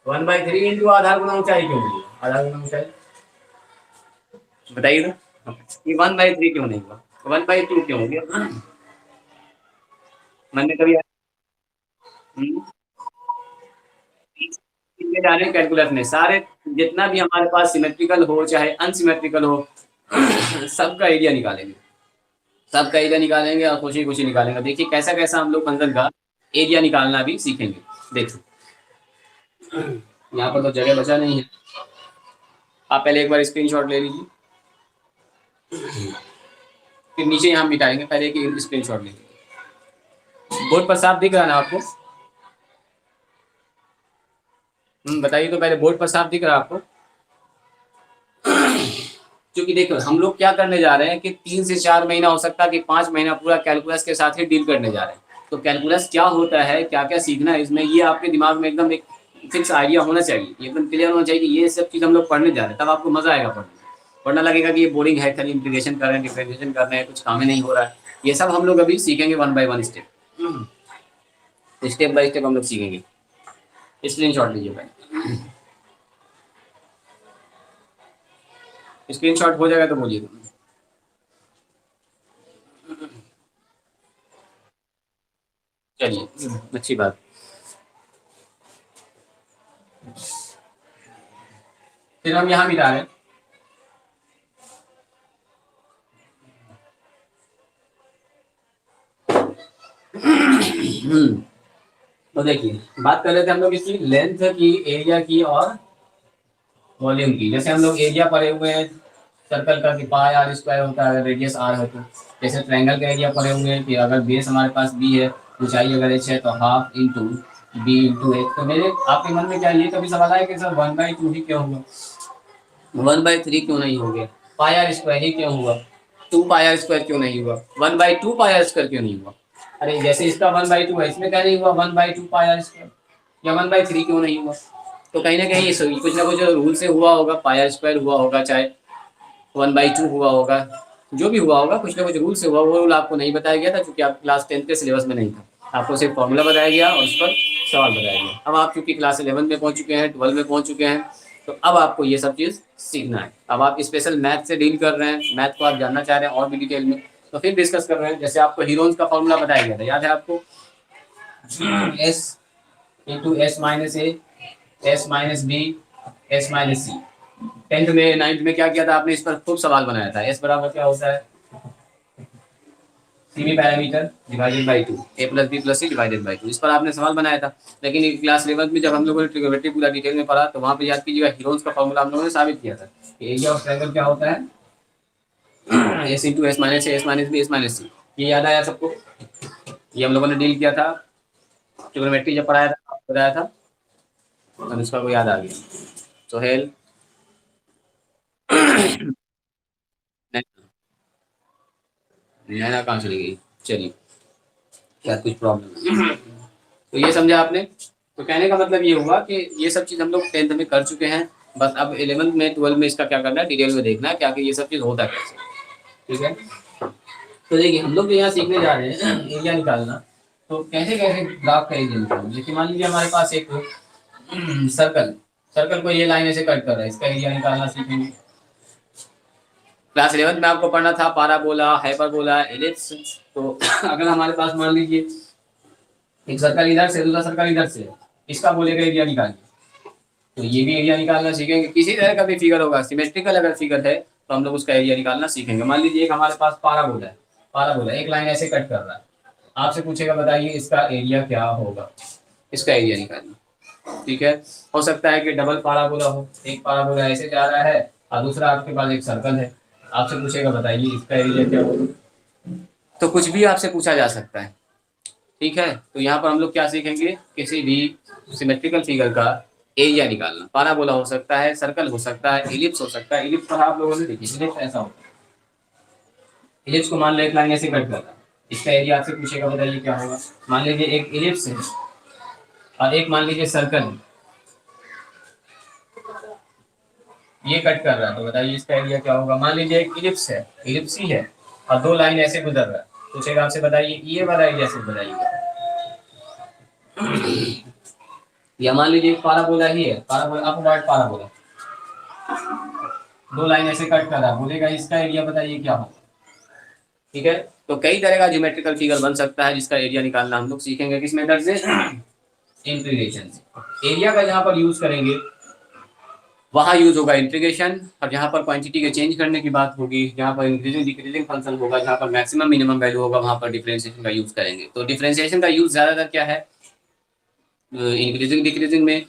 1/3 इंटू आधार गुना ऊंचाई क्यों नहीं हुआ, आधार गुना ऊंचाई बताइए ना, ये 1/3 क्यों नहीं हुआ, 1/2 क्यों हो गया, मन में कभी हम्म, जा रहे हैं कैलकुलस में सारे, जितना भी हमारे पास सिमेट्रिकल हो चाहे अनसिमेट्रिकल हो सबका एरिया निकालेंगे, सबका एरिया निकालेंगे और खुशी खुशी निकालेंगे। देखिए कैसा कैसा हम लोग फंक्शन का एरिया निकालना भी सीखेंगे। देखिए यहाँ पर तो जगह बचा नहीं है, आप पहले एक बार स्क्रीनशॉट ले लीजिए, फिर नीचे यहाँ मिटाएंगे, पहले एक स्क्रीनशॉट ले लीजिए। बोर्ड पर साफ दिख रहा है ना आपको, बताइए तो पहले बोर्ड पर साफ दिख रहा है आपको, क्योंकि देखो हम लोग क्या करने जा रहे हैं कि 3 से 4 महीना, हो सकता है कि 5 महीना पूरा कैलकुलस के साथ ही डील करने जा रहे हैं। तो कैलकुलस क्या होता है, क्या क्या सीखना है इसमें, ये आपके दिमाग में एकदम एक फिक्स आइडिया होना चाहिए, एकदम क्लियर होना चाहिए कि ये सब चीज़ हम लोग पढ़ने जा रहे हैं, तब आपको मजा आएगा पढ़ने में। वरना लगेगा कि ये बोरिंग है, खाली इंटीग्रेशन कर रहे हैं, डिफरेंशिएशन कर रहे हैं, कुछ काम ही नहीं हो रहा है। ये सब हम लोग अभी सीखेंगे 1 by 1 step, step by step हम लोग सीखेंगे। स्क्रीन शॉट लीजिए पहले, स्क्रीन शॉट हो जाएगा तो बोलिए। चलिए अच्छी बात, फिर हम यहाँ मिटा रहे हैं, तो देखिए बात कर रहे थे हम लोग इसकी लेंथ की, एरिया की और वॉल्यूम की। जैसे हम लोग एरिया पढ़े हुए हैं सर्कल का कि पाई आर स्क्वायर होता है, रेडियस आर है, तो जैसे ट्रायंगल का एरिया पढ़े हुए हैं कि अगर बेस हमारे पास बी है, ऊंचाई अगर एच है, तो half into b into h. तो मेरे आपके मन में क्या ये कभी सवाल आया कि सर 1/2 ही क्यों हुआ, 1/3 क्यों नहीं हो गया, पाई आर स्क्वायर ही क्यों हुआ, 2 पाई आर स्क्वायर क्यों नहीं हुआ, 1/2 पाई आर स्क्वायर क्यों नहीं हुआ। अरे जैसे इसका 1/2 है, इसमें क्या नहीं हुआ 1/2 पाई आर स्क्वायर, या 1/3 क्यों नहीं हुआ। तो कहीं ना कहीं ये कुछ ना कुछ रूल से हुआ होगा, पाई आर स्क्वायर हुआ होगा, चाहे 1/2 हुआ होगा, जो भी हुआ होगा कुछ ना कुछ रूल से हुआ। वो रूल आपको नहीं बताया गया था क्योंकि आप क्लास 10th के सिलेबस में नहीं था, आपको सिर्फ फॉर्मूला बताया गया और उस पर सवाल बताया गया। अब आप चूंकि क्लास 11 में पहुंच चुके हैं, 12 में पहुंच चुके हैं, तो अब आपको ये सब चीज़ सीखना है। अब आप स्पेशल मैथ से डील कर रहे हैं, मैथ को आप जानना चाह रहे हैं और भी डिटेल में, तो फिर डिस्कस कर रहे हैं। जैसे आपको हीरोन्स का फॉर्मूला बताया गया था, याद है आपको, S into S minus A, S minus B, S minus C. 10th में 9th में क्या किया था आपने, इस पर खूब सवाल बनाया था। एस बराबर क्या होता है, semi perimeter divided by 2, a plus b plus c divided by 2, इस पर आपने सवाल बनाया था। लेकिन क्लास 11 में जब हम लोगों ने ट्रिग्नोमेट्री पूरा डिटेल में पढ़ा, तो वहाँ पे याद कीजिएगा हीरोन्स का फॉर्मूला हम लोगों ने साबित किया था कि एरिया ऑफ ट्रायंगल क्या होता है, S into S minus A, S minus B, S minus C. ये याद आया सबको, ये हम लोगों ने डील किया था, ट्रिग्नोमेट्री जब पढ़ाया था बताया था, अनुष्का को याद आ गया, सोहेल नैना कहाँ चली गई, चलिए क्या कुछ प्रॉब्लम है। तो ये समझा आपने। तो कहने का मतलब ये हुआ कि ये सब चीज़ हम लोग 10th में कर चुके हैं, बस अब 11th में 12 में इसका क्या करना है, डिटेल में देखना है क्या कि ये सब चीज़ होता कैसे, ठीक है। तो देखिए हम लोग तो यहाँ सीखने जा रहे हैं एरिया निकालना। तो कैसे कैसे ग्राफ का एरिया निकालना, जैसे मान लीजिए हमारे पास एक सर्कल सर्कल को ये लाइन ऐसे कट कर रहा है, इसका एरिया निकालना सीखेंगे। क्लास 11th में आपको पढ़ना था पाराबोला, हाइपरबोला, एलिप्स। तो अगर हमारे पास मान लीजिए एक सर्कल इधर से, दूसरा सर्कल इधर से, इसका बोलेगा एरिया निकालिए, तो ये भी एरिया निकालना सीखेंगे। किसी तरह का भी फिगर होगा, सिमेट्रिकल अगर फिगर है तो हम लोग उसका एरिया निकालना सीखेंगे। मान लीजिए एक हमारे पास पाराबोला है, पाराबोला एक लाइन ऐसे कट कर रहा है, आपसे पूछेगा बताइए इसका एरिया क्या होगा, इसका एरिया निकालना, ठीक है। हो सकता है कि डबल पाराबोला हो, एक पाराबोला ऐसे जा रहा है और दूसरा आपके पास एक सर्कल है, आपसे पूछेगा बताइए इसका एरिया क्या होगा। तो कुछ भी आपसे पूछा जा सकता है, ठीक है। तो यहाँ पर हम लोग क्या सीखेंगे, किसी भी सिमेट्रिकल फिगर का एरिया निकालना। पाराबोला हो सकता है, सर्कल हो सकता है, इलिप्स हो सकता है। इलिप्स पर आप लोगों ने देखिए इलिप्स ऐसा होता है, इलिप्स को मान लो एक लाइन ऐसे कट करना, इसका एरिया आपसे पूछेगा बताइए क्या होगा। मान लीजिए एक इलिप्स है और एक मान लीजिए सर्कल है, ये कट कर रहा है, तो बताइए इसका एरिया क्या होगा। मान लीजिए एक इलिप्स है, इलिप्स ही है और दो लाइन ऐसे गुजर रहा है, पूछेगा आपसे बताइए ये वाला एरिया से बताइए। या मान लीजिए एक पाराबोला ही है, पाराबोला अपवर्ड पाराबोला, दो लाइन ऐसे कट कर रहा है, बोलेगा इसका एरिया बताइए क्या होगा, ठीक है। तो कई तरह का ज्योमेट्रिकल फिगर बन सकता है जिसका एरिया निकालना हम लोग सीखेंगे किस मेथड से, इंटीग्रेशन से। एरिया का जहाँ पर यूज करेंगे वहाँ यूज होगा इंटीग्रेशन, और जहाँ पर क्वांटिटी के चेंज करने की बात होगी, जहाँ पर इंक्रीजिंग डिक्रीजिंग फंक्शन होगा, जहाँ पर मैक्सिमम मिनिमम वैल्यू होगा, वहाँ पर डिफरेंशिएशन का यूज करेंगे। तो डिफरेंशिएशन का यूज ज्यादातर क्या है, इंक्रीजिंग डिक्रीजिंग में,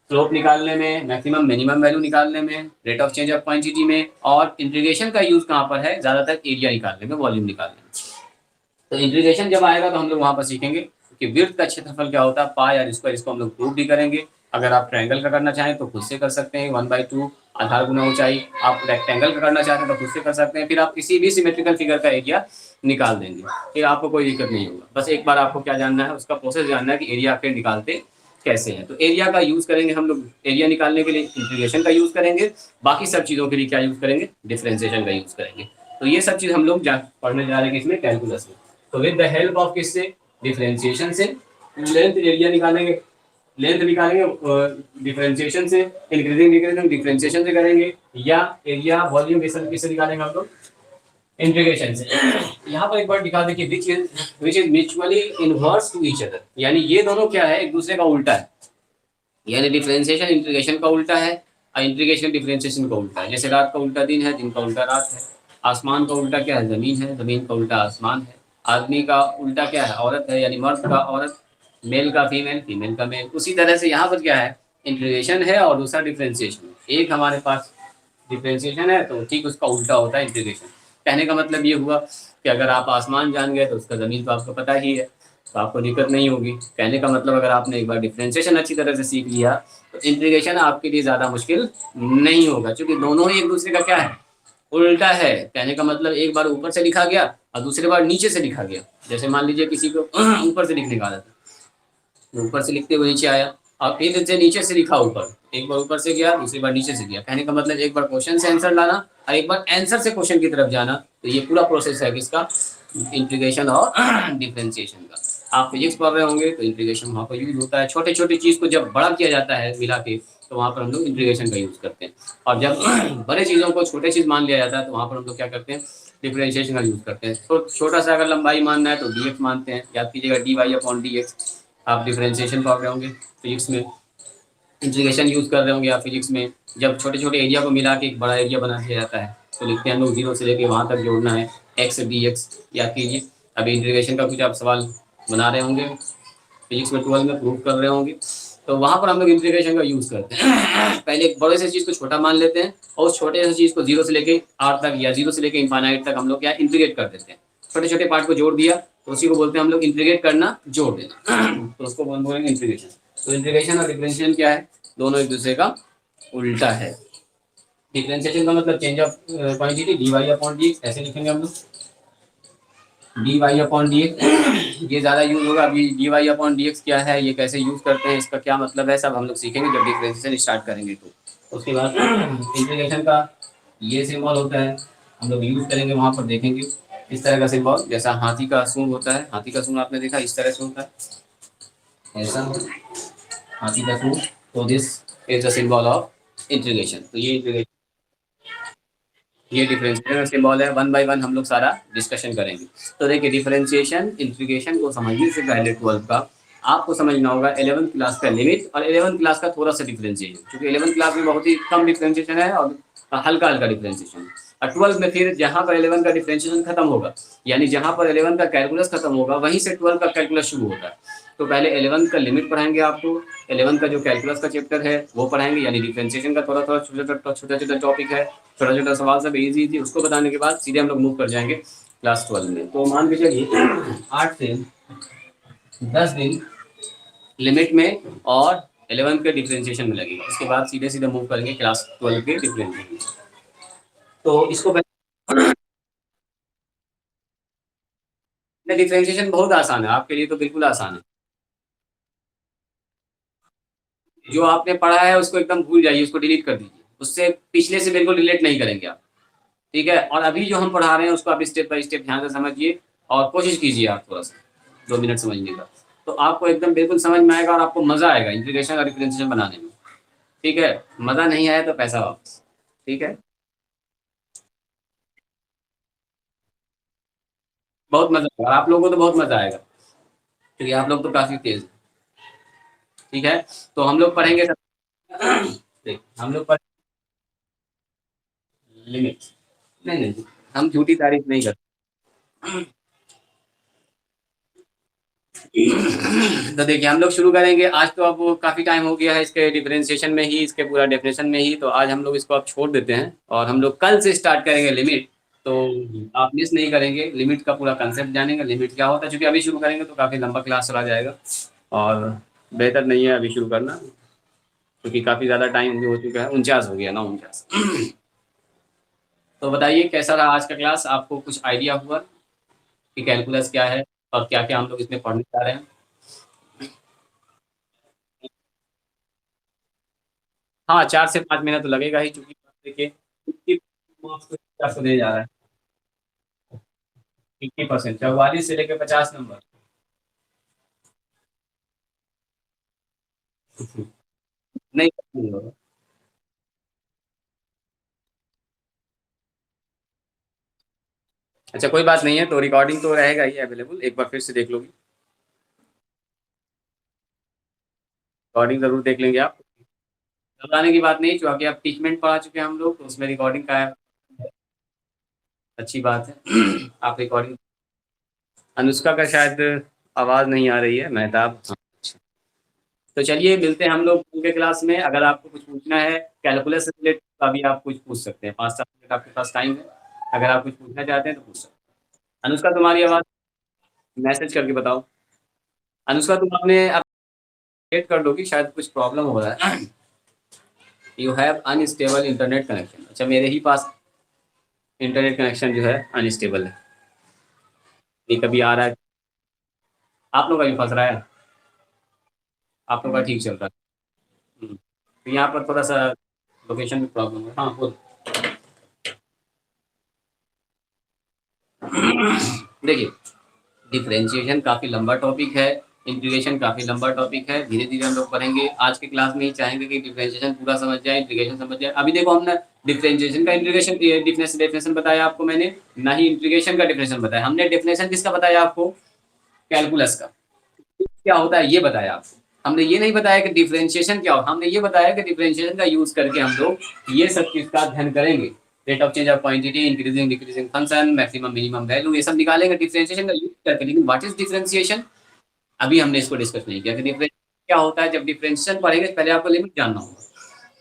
स्लोप निकालने में, मैक्सिमम मिनिमम वैल्यू निकालने में, rate of change of quantity में। और इंटीग्रेशन का यूज कहाँ पर है, ज्यादातर एरिया निकालने में, वॉल्यूम निकालने में। तो इंटीग्रेशन जब आएगा तो हम लोग वहां पर सीखेंगे कि विड्थ का क्षेत्रफल क्या होता है, पाई और स्क्वायर, इसको हम लोग प्रूव भी करेंगे। अगर आप ट्रायंगल का करना चाहें तो खुद से कर सकते हैं, 1/2 आधार गुना ऊंचाई। आप रेक्टेंगल का करना चाहते हैं तो खुद से कर सकते हैं। फिर आप किसी भी सिमेट्रिकल फिगर का एरिया निकाल देंगे, फिर आपको कोई दिक्कत नहीं होगा। बस एक बार आपको क्या जानना है, उसका प्रोसेस जानना है कि एरिया आखिर निकालते कैसे है। तो एरिया का यूज करेंगे हम लोग, एरिया निकालने के लिए इंटीग्रेशन का यूज करेंगे। बाकी सब चीजों के लिए क्या यूज करेंगे, डिफरेंशिएशन का यूज करेंगे। तो ये सब चीज हम लोग पढ़ने जा रहे हैं इसमें, कैलकुलस में। तो विद द हेल्प ऑफ किससे, डिफरेंशिएशन से। लेंथ एरिया निकालेंगे, लेंथ निकालेंगे डिफरेंशिएशन से, इंक्रीजिंग डिक्रीजिंग डिफरेंशिएशन से करेंगे, या एरिया वॉल्यूम किससे निकालेंगे हम लोग, इंटीग्रेशन से। यहाँ पर एक बार दिखा देखिए, which is mutually inverse two each other, यानी ये दोनों क्या है, एक दूसरे का उल्टा है। यानी डिफरेंशिएशन इंटीग्रेशन का उल्टा है और इंटीग्रेशन डिफरेंशिएशन का उल्टा है। जैसे रात का उल्टा दिन है, दिन का उल्टा रात है। आसमान का उल्टा क्या है, जमीन है, जमीन का उल्टा आसमान है। आदमी का उल्टा क्या है, औरत है, यानी मर्द का औरत, मेल का फीमेल, फीमेल का मेल। उसी तरह से यहाँ पर क्या है, इंटीग्रेशन है और दूसरा डिफरेंशिएशन है। एक हमारे पास डिफरेंशिएशन है तो ठीक उसका उल्टा होता है इंटीग्रेशन। कहने का मतलब ये हुआ कि अगर आप आसमान जान गए तो उसका जमीन तो आपको पता ही है, तो आपको दिक्कत नहीं होगी। कहने का मतलब अगर आपने एक बार डिफरेंशिएशन अच्छी तरह से सीख लिया तो इंटीग्रेशन आपके लिए ज़्यादा मुश्किल नहीं होगा, क्योंकि दोनों ही एक दूसरे का क्या है, उल्टा है। कहने का मतलब एक बार ऊपर से लिखा गया और दूसरी बार नीचे से लिखा गया। जैसे मान लीजिए किसी को ऊपर से लिखने का आदत है, ऊपर से लिखते हुए नीचे आया और फिर से नीचे से लिखा ऊपर, एक बार ऊपर से गया दूसरी बार नीचे से गया। कहने का मतलब एक बार क्वेश्चन से आंसर लाना और एक बार आंसर से क्वेश्चन की तरफ जाना। तो ये पूरा प्रोसेस है किसका, इंटीग्रेशन और डिफरेंशिएशन का। आप फिजिक्स पढ़ रहे होंगे तो इंटीग्रेशन वहाँ पर यूज होता है। छोटे छोटी चीज़ को जब बड़ा किया जाता है मिला के, तो वहाँ पर हम लोग इंटीग्रेशन का यूज करते हैं। और जब बड़े चीज़ों को छोटे चीज़ मान लिया जाता है तो वहाँ पर हम लोग क्या करते हैं, डिफरेंशिएशन का यूज करते हैं। तो छोटा सा अगर लंबाई मानना है तो dx मानते हैं, याद कीजिएगा dy/dx। आप डिफरेंशिएशन पढ़ रहे होंगे फिजिक्स में, इंटीग्रेशन यूज कर रहे होंगे आप फिजिक्स में। जब छोटे छोटे एरिया को मिला के एक बड़ा एरिया बना दिया जाता है तो लिखते हैं हम लोग, जीरो से लेके वहाँ तक जोड़ना है, x dx, याद कीजिए। अभी इंटीग्रेशन का कुछ आप सवाल बना रहे होंगे फिजिक्स में, 12 में प्रूव कर रहे होंगे, तो वहाँ पर हम लोग इंटीग्रेशन का यूज करते हैं। पहले एक बड़े से चीज़ को छोटा मान लेते हैं और उस छोटे से चीज़ को जीरो से लेके आर तक या जीरो से लेके इनफाइनाइट तक हम लोग क्या इंटीग्रेट कर देते हैं। छोटे छोटे पार्ट को जोड़ दिया तो उसी को बोलते हैं हम लोग इंटीग्रेट करना, जोड़ देना। तो उसको बोलेंगे इंटीग्रेशन। तो इंटीग्रेशन और डिफरेंशिएशन क्या है, दोनों एक दूसरे का उल्टा है। डिफरेंशिएशन का मतलब चेंज ऑफ क्वांटिटी, dy/dx, ऐसे लिखेंगे हम लोग, dy/dx। ये ज़्यादा यूज़ होगा। अभी d y upon d x क्या है, ये कैसे यूज़ करते हैं, इसका क्या मतलब है, सब हम लोग सीखेंगे जब डिफरेंशिएशन स्टार्ट करेंगे। तो उसके बाद इंटीग्रेशन का ये सिंबल होता है, हम लोग यूज़ करेंगे, वहाँ पर देखेंगे इस तरह का सिंबल, जैसा हाथी का सूंड होता है। हाथी का सूंड आपने देखा इस तरह से होता है, ऐसा हाथी का सूंड। तो this is the symbol of integration. तो ये डिफरेंशिएशन का सिंबल है। वन बाय वन हम लोग सारा डिस्कशन करेंगे। तो देखिए, डिफरेंशिएशन इंटीग्रेशन को समझने से पहले 12 का आपको समझना होगा 11th क्लास का लिमिट और 11th क्लास का थोड़ा सा डिफरेंशिएशन, क्योंकि 11th क्लास में बहुत ही कम डिफरेंशिएशन है और हल्का हल्का डिफरेंशिएशन। और 12 में फिर जहाँ पर 11 का डिफरेंशिएशन खत्म होगा, यानी जहाँ पर 11 का कैलकुलस खत्म होगा, वहीं से 12 का कैलकुलस शुरू होता है। तो पहले 11 का लिमिट पढ़ाएंगे आपको, 11 का जो कैलकुलस का चैप्टर है वो पढ़ाएंगे, यानी डिफरेंशिएशन का थोड़ा थोड़ा छोटा छोटा टॉपिक है, छोटा छोटा सवाल सब इजी इजी, उसको बताने के बाद सीधे हम लोग मूव कर जाएंगे क्लास 12 में। तो मान के चलिए 8 से 10 दिन लिमिट में और 11 के डिफरेंशिएशन में लगेगा, उसके बाद सीधे सीधे मूव करेंगे क्लास 12 के डिफरेंशिएशन। तो इसको डिफरेंशिएशन बहुत आसान है आपके लिए, तो बिल्कुल आसान है। जो आपने पढ़ा है उसको एकदम भूल जाइए, उसको डिलीट कर दीजिए, उससे पिछले से बिल्कुल रिलेट नहीं करेंगे आप। ठीक है, और अभी जो हम पढ़ा रहे हैं उसको आप स्टेप बाय स्टेप ध्यान से समझिए और कोशिश कीजिए आप थोड़ा सा 2 मिनट समझने का, तो आपको एकदम बिल्कुल समझ में आएगा और आपको मजा आएगा इंटीग्रेशन और डिफरेंशिएशन बनाने में। ठीक है, मजा नहीं आया तो पैसा वापस। ठीक है, बहुत मजा आएगा, आप लोगों को तो बहुत मजा आएगा, क्योंकि आप लोग तो काफी तेज हैं। ठीक है, तो हम लोग पढ़ेंगे देख, हम लोग लिमिट, नहीं नहीं, हम झूठी तारीफ नहीं करते। तो देखिए, हम लोग शुरू करेंगे आज। तो अब काफी टाइम हो गया है इसके डिफरेंशिएशन में ही, इसके पूरा डेफिनेशन में ही, तो आज हम लोग इसको अब छोड़ देते हैं और हम लोग कल से स्टार्ट करेंगे लिमिट। तो आप मिस नहीं करेंगे, लिमिट का पूरा कंसेप्ट जानेंगे, लिमिट क्या होता है, क्योंकि अभी शुरू करेंगे तो काफी लंबा क्लास चला जाएगा और बेहतर नहीं है अभी शुरू करना, क्योंकि काफी ज्यादा टाइम भी हो चुका है, 49 हो गया ना, 49। तो बताइए कैसा रहा आज का क्लास, आपको कुछ आइडिया हुआ कि कैलकुलस क्या है और क्या क्या हम लोग इसमें पढ़ने जा रहे हैं। हाँ, 4 से 5 महीना तो लगेगा ही, चूंकि देखिए 50 मार्क्स देने जा रहा है, 50%, 44 से लेकर 50 नंबर। नहीं, नहीं होगा। अच्छा, कोई बात नहीं है, तो रिकॉर्डिंग तो रहेगा ही अवेलेबल, एक बार फिर से देख लोगे, रिकॉर्डिंग जरूर देख लेंगे आप। घबराने की बात नहीं, क्योंकि आप टीचमेंट पढ़ा चुके हैं हम लोग, तो उसमें रिकॉर्डिंग का है, अच्छी बात है। आप रिकॉर्डिंग, अनुष्का का शायद आवाज नहीं आ रही है, मेहताब, हाँ। तो चलिए मिलते हैं हम लोग पूरे क्लास में। अगर आपको कुछ पूछना है कैलकुलस से रिलेटेड तो अभी आप कुछ पूछ सकते हैं, 5-7 मिनट आपके पास टाइम है, अगर आप कुछ पूछना चाहते हैं तो पूछ सकते हैं। अनुष्का, तुम्हारी आवाज मैसेज करके बताओ। अनुष्का, तुम अपने अपडेट कर दो कि शायद कुछ प्रॉब्लम हो रहा है। You have unstable internet connection. अच्छा, मेरे ही पास इंटरनेट कनेक्शन जो है अनस्टेबल है, ये कभी आ रहा है, आप लोग का भी फंस रहा है, आप लोग का ठीक चल रहा है। तो यहाँ पर थोड़ा सा लोकेशन में प्रॉब्लम है। हाँ, बोल। देखिए, डिफरेंशिएशन काफी लंबा टॉपिक है, इंटीग्रेशन काफी लंबा टॉपिक है, धीरे धीरे हम लोग पढ़ेंगे। आज की क्लास में ही चाहेंगे कि डिफरेंशिएशन पूरा समझ जाए, इंटीग्रेशन समझ जाए। अभी देखो, हमने डिफरेंशिएशन का इंटीग्रेशन डेफिनेशन बताया आपको मैंने, ना ही इंटीग्रेशन का डेफिनेशन बताया हमने। डेफिनेशन किसका बताया आपको, कैलकुलस का क्या होता है ये बताया आपको। हमने ये नहीं बताया कि डिफरेंशिएशन क्या हो, हमने ये बताया कि डिफरेंशिएशन का यूज करके हम लोग ये सब चीज का अध्ययन करेंगे, rate of change of quantity, increasing decreasing function, maximum minimum value, ये सब निकालेंगे डिफरेंशिएशन का यूज करके। लेकिन व्हाट इज डिफरेंशिएशन, अभी हमने इसको डिस्कस नहीं किया कि डिफरेंशिएशन क्या होता है। जब डिफरेंशिएशन पढ़ेंगे तो पहले आपको लिमिट जानना होगा,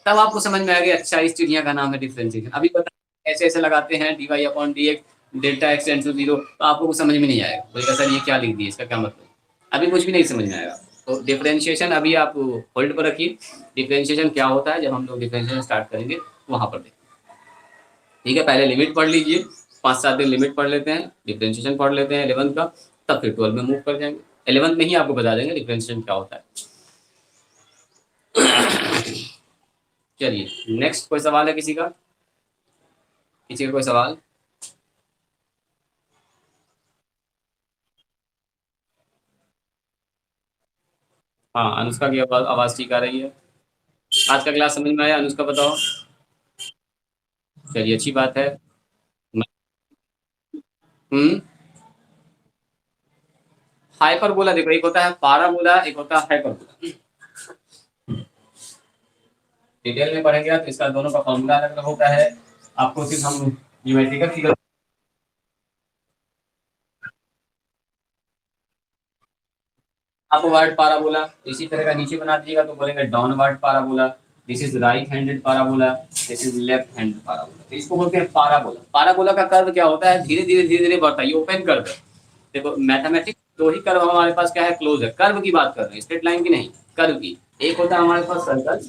तब आपको समझ में आएगा अच्छा इस चिड़िया का नाम है डिफरेंशिएशन। अभी बता ऐसे ऐसे लगाते हैं d y upon d x delta x tends to zero, तो आपको कुछ समझ में नहीं आएगा, बोलेगा सर ये क्या लिख दिया, इसका क्या मतलब, अभी कुछ भी नहीं समझ में आएगा। तो डिफरेंशिएशन अभी आप होल्ड पर रखिए, डिफरेंशिएशन क्या होता है जब हम लोग डिफरेंशिएशन स्टार्ट करेंगे वहां पर देखें। ठीक है, पहले लिमिट पढ़ लीजिए, 5-7 दिन लिमिट पढ़ लेते हैं, डिफरेंशिएशन पढ़ लेते हैं 11 का, तब फिर 12 में मूव कर जाएंगे। 11th में ही आपको बता देंगे डिफरेंशिएशन क्या होता है। चलिए नेक्स्ट कोई सवाल है किसी का? किसी का कोई सवाल? हाँ, अनुष्का की आवाज ठीक आ रही है। आज का क्लास समझ में आया? अनुष्का बताओ। चलिए अच्छी बात है। हम्म। हाइपरबोला देखो, एक होता है पाराबोला, एक होता है हाइपरबोला। डिटेल में पढ़ेंगे तो इसका दोनों का फॉर्मूला अलग अलग होता है। आपको सिर्फ हम ज्योमेट्रिकल फिगर अपवर्ड पाराबोला इसी तरह का नीचे बना दीजिएगा तो बोलेंगे downward parabola. This is right handed parabola, this is left handed parabola. तो इसको बोलते हैं पाराबोला। पाराबोला का कर्व क्या होता है? धीरे धीरे धीरे धीरे बढ़ता है, ये ओपन कर्व है। देखो मैथमेटिक्स दो ही कर्व हमारे पास क्या है, क्लोज है। कर्व की बात कर रहे हैं, स्ट्रेट लाइन की नहीं, कर्व की। एक होता है हमारे पास सर्कल,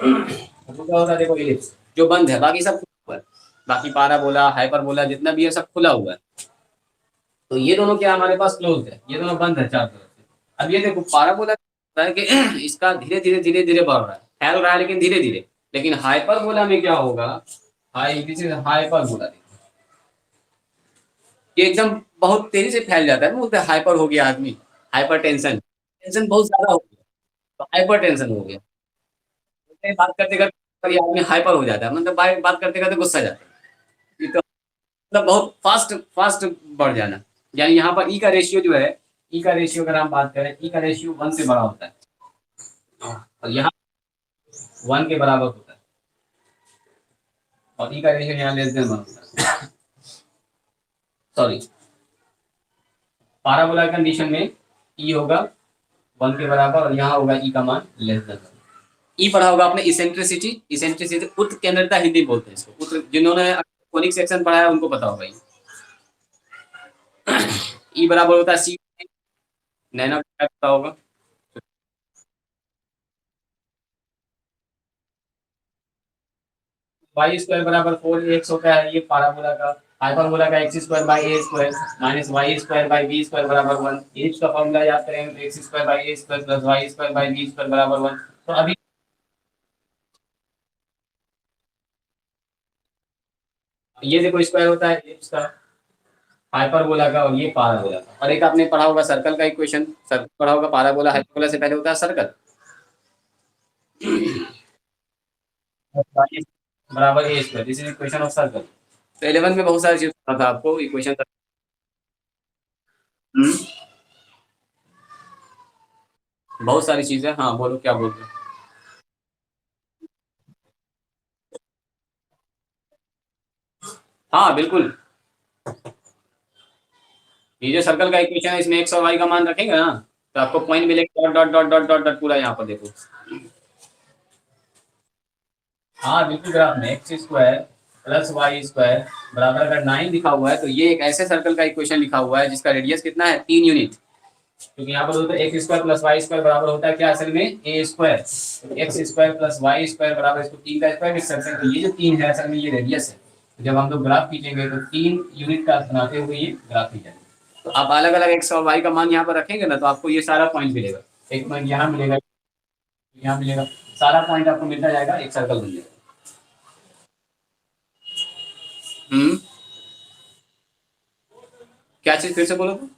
दूसरा होता है देखो इलिप्स, जो बंद है, बाकी सब खुला हुआ है। बाकी पाराबोला हाइपरबोला जितना भी है सब खुला हुआ है। तो ये दोनों क्या हमारे पास क्लोज है, ये दोनों बंद है चारों तरफ से। अब ये देखो पाराबोला है कि इसका धीरे धीरे धीरे धीरे बढ़ रहा है, फैल रहा है लेकिन धीरे धीरे। लेकिन हाइपरबोला में क्या होगा? हाइपरबोला ये एकदम बहुत तेजी से फैल जाता है ना, बोलते हैं हाइपर हो गया आदमी। हाइपर टेंशन, टेंशन बहुत ज्यादा हो गया तो हाइपर टेंशन हो गया। बोलते हैं बात करते करते ये आदमी हाइपर हो जाता है, मतलब बात करते करते गुस्सा जाता है। ये तो मतलब बहुत फास्ट फास्ट बढ़ जाना। यानी यहाँ पर ई का रेशियो जो है, ई का रेशियो अगर हम बात करें, ई का रेशियो 1 से बड़ा होता है और यहाँ 1 के बराबर होता है। और ई का रेशियो यहाँ लेस देन 1 होता है। सॉरी, पाराबोला कंडीशन में ई होगा 1 के बराबर और यहाँ होगा ई का मान लेस देन 1। ई पढ़ा होगा आपने इसेंट्रिसिटी। इसेंट्रिसिटी उत्केंद्रता हिंदी बोलते हैं इसको। जिन्होंने कोनिक सेक्शन पढ़ा है उनको पता होगा। ई बराबर होता है सी, नैनो पता होगा। वाई स्क्वायर बराबर 4 होता है ये पाराबोला का। हाइपरबोला का x square by a square minus y square by b square बराबर 1। इलिप्स का फॉर्मूला याद करेंगे तो x square by a square plus y square by b square बराबर 1। तो अभी ये देखो स्क्वायर होता है इलिप्स का, हाइपरबोला का और ये पाराबोला का। और एक आपने पढ़ा होगा सर्कल का इक्वेशन, सर्कल पढ़ा होगा। पाराबोला हाइपरबोला से पहले होता है सर्कल। बराबर A square, this is equation of circle. तो 11 में बहुत सारी चीज पता था आपको इक्वेशन। बहुत सारी चीजें। हाँ बोलो क्या बोल रहे हो? हाँ बिल्कुल। ये जो सर्कल का इक्वेशन है इसमें एक्स और वाई का मान रखेंगे ना तो आपको पॉइंट मिलेगा dot dot dot dot dot dot पूरा। यहाँ पर देखो। हाँ बिल्कुल, ग्राफ में x square plus y square बराबर अगर 9 लिखा हुआ है तो ये एक ऐसे सर्कल का इक्वेशन लिखा हुआ है जिसका रेडियस कितना है, 3 यूनिट। क्योंकि यहाँ पर होता है x square plus y square बराबर होता है क्या असल में, ए स्क्वायर। तो x square plus y square बराबर इसको 3 का स्क्वायर लिख सकते हैं। तो ये जो 3 है असल में ये रेडियस है। तो जब हम लोग ग्राफ खींचेंगे तो 3 यूनिट का बनाते हुए ये ग्राफ खींचेंगे। तो आप अलग अलग एक्स और वाई का मान यहाँ पर रखेंगे ना तो आपको ये सारा पॉइंट मिलेगा। एक पॉइंट यहाँ मिलेगा, यहाँ मिलेगा, सारा पॉइंट आपको मिलता जाएगा, एक सर्कल बन जाएगा। हम्म। क्या चीज फिर से बोलो तो?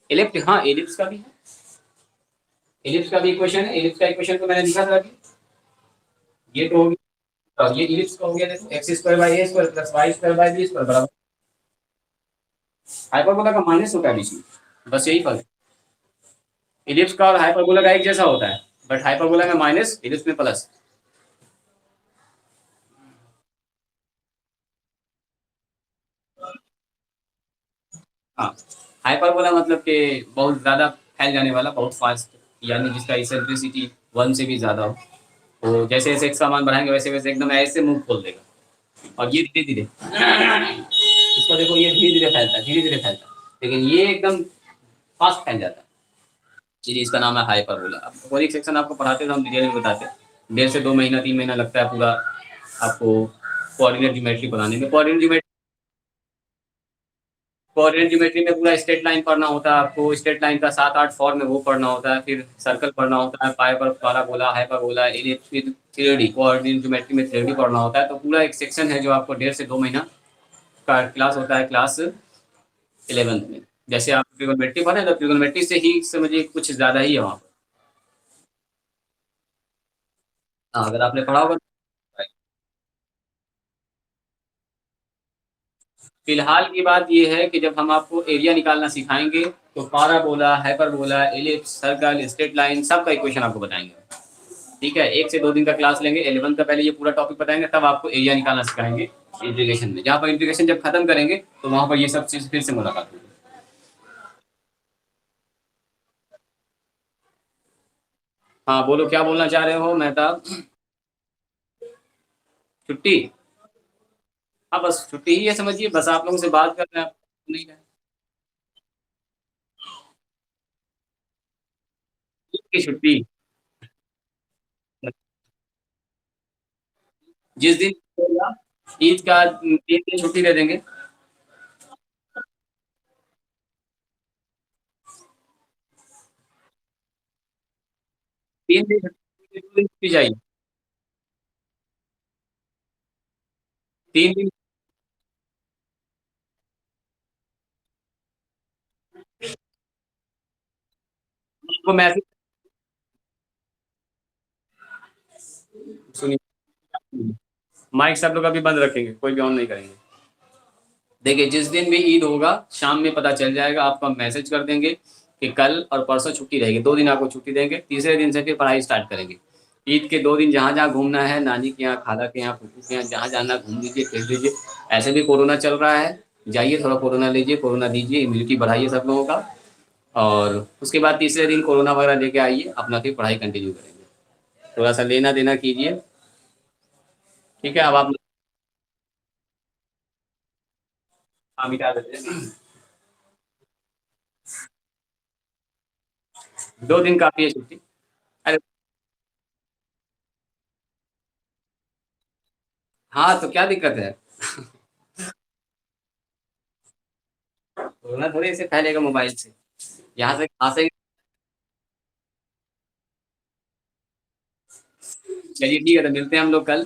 एलिप्ट, हाँ एलिप्स का भी है। एलिप्स का भी इक्वेशन है। एलिप्स का इक्वेशन तो मैंने लिखा था अभी। ये तो हो गया, ये एलिप्स का हो गया। देखो x square by a square plus y square by b square बराबर, हाइपरबोला का माइनस होता है बीच में, बस यही फर्क है। इलिप्स का और हाइपरबोला का एक जैसा होता है, बट हाइपरबोला में माइनस, इलिप्स में प्लस। हाँ, हाइपरबोला मतलब कि बहुत ज्यादा फैल जाने वाला, बहुत फास्ट, यानी जिसका इसेंट्रिसिटी 1 से भी ज्यादा हो। तो जैसे जैसे एक्स का मान बढ़ाएंगे वैसे वैसे एकदम ऐसे मुंह खोल देगा। और ये धीरे धीरे, इसको देखो ये धीरे धीरे फैलता है, धीरे धीरे फैलता है, लेकिन ये एकदम फास्ट फैल जाता है। चलिए इसका नाम है हाइपरबोला। अब कोरिक सेक्शन आपको पढ़ाते तो हम डिटेल में बताते हैं। 1.5 से 2 महीना 3 महीना लगता है पूरा आपको कोऑर्डिनेट ज्योमेट्री बनाने में। कोऑर्डिनेट ज्योमेट्री कोऑर्डिनेट ज्योमेट्री में पूरा स्ट्रेट लाइन पढ़ना होता है आपको, स्ट्रेट लाइन का 7-8 फॉर्म है वो पढ़ना होता है, फिर सर्कल पढ़ना होता है, पाइपर, पाराबोला, हाइपरबोला, एलिप्स, फिर थ्री डी कोऑर्डिनेट ज्योमेट्री में थ्री डी पढ़ना होता है। तो पूरा एक सेक्शन है जो आपको 1.5 से 2 महीना का क्लास होता है क्लास 11th में। जैसे आप ट्रिगोनोमेट्री पढ़े तो ट्रिगोनोमेट्री से ही समझिए कुछ ज़्यादा ही है वहाँ पर। हाँ, अगर आपने पढ़ा होगा तो। फिलहाल की बात ये है कि जब हम आपको एरिया निकालना सिखाएंगे तो parabola, hyperbola, ellipse, circle, straight line सबका इक्वेशन आपको बताएंगे। ठीक है, 1 से 2 दिन का क्लास लेंगे, 11 का पहले ये पूरा टॉपिक बताएंगे, तब आपको एरिया निकालना सिखाएंगे इंटीग्रेशन में। जहाँ पर इंटीग्रेशन जब खत्म करेंगे तो वहां पर ये सब चीज फिर से मुलाकात होगी। हाँ बोलो, क्या बोलना चाह रहे हो मेहताब? छुट्टी? हाँ बस छुट्टी ही है समझिए, बस आप लोगों से बात कर रहे हैं, नहीं है ईद की छुट्टी। जिस दिन होगा, ईद का 3 दिन छुट्टी दे देंगे। 3 दिन छुट्टी, 2 दिन छुट्टी चाहिए। 3 दिन को मैसेज, सुनिए, माइक सब लोग अभी बंद रखेंगे, कोई भी ऑन नहीं करेंगे। देखिए, जिस दिन भी ईद होगा शाम में पता चल जाएगा, आपको हम मैसेज कर देंगे कि कल और परसों छुट्टी रहेगी, 2 दिन आपको छुट्टी देंगे, तीसरे दिन से फिर पढ़ाई स्टार्ट करेंगे। ईद के 2 दिन जहाँ जहाँ घूमना है, नानी के यहाँ, खाला के यहाँ, फूफू के यहाँ, जहाँ जाना घूम लीजिए, फिर लीजिए। ऐसे भी कोरोना चल रहा है, जाइए थोड़ा कोरोना लीजिए, कोरोना दीजिए, इम्यूनिटी बढ़ाइए सब लोगों का। और उसके बाद तीसरे दिन कोरोना वगैरह लेके आइए, अपना फिर पढ़ाई कंटिन्यू करेंगे। थोड़ा सा लेना देना कीजिए। ठीक है, अब आप। हाँ, मिटा देते हैं। 2 दिन काफी है छुट्टी। अरे हाँ, तो क्या दिक्कत है? कोरोना थोड़ी ऐसे फैलेगा मोबाइल से, यहाँ से। चलिए ठीक है, तो मिलते हैं हम लोग कल।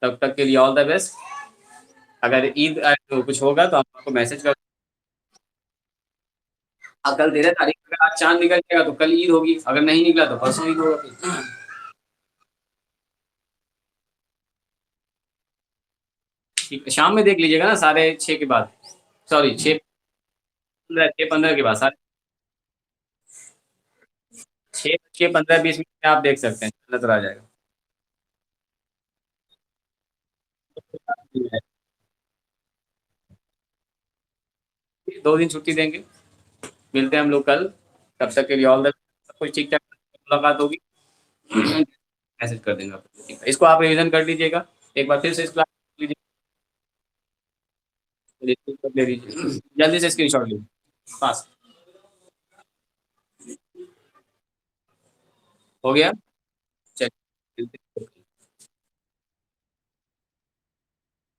तब तक के लिए ऑल द बेस्ट। अगर ईद तो कुछ होगा तो हम आपको मैसेज कर। कल 13 तारीख, अगर आज चांद निकल जाएगा तो कल ईद होगी, अगर नहीं निकला तो परसों ईद होगा फिर। ठीक है, शाम में देख लीजिएगा ना, 6:30 के बाद। सॉरी, 6:15 के बाद, 6:15-20 मिनट में आप देख सकते हैं, नजर आ जाएगा। 2 दिन छुट्टी देंगे, मिलते हैं हम लोग कल। तब तक के लिए ऑल द, सब कुछ ठीक ठाक, मुलाकात होगी। मैसेज कर देंगे आपको, ठीक है? इसको आप रिवीजन कर लीजिएगा, एक बार फिर से इस क्लास लीजिए, ले लीजिए, जल्दी से स्क्रीनशॉट लीजिए पास। हो गया।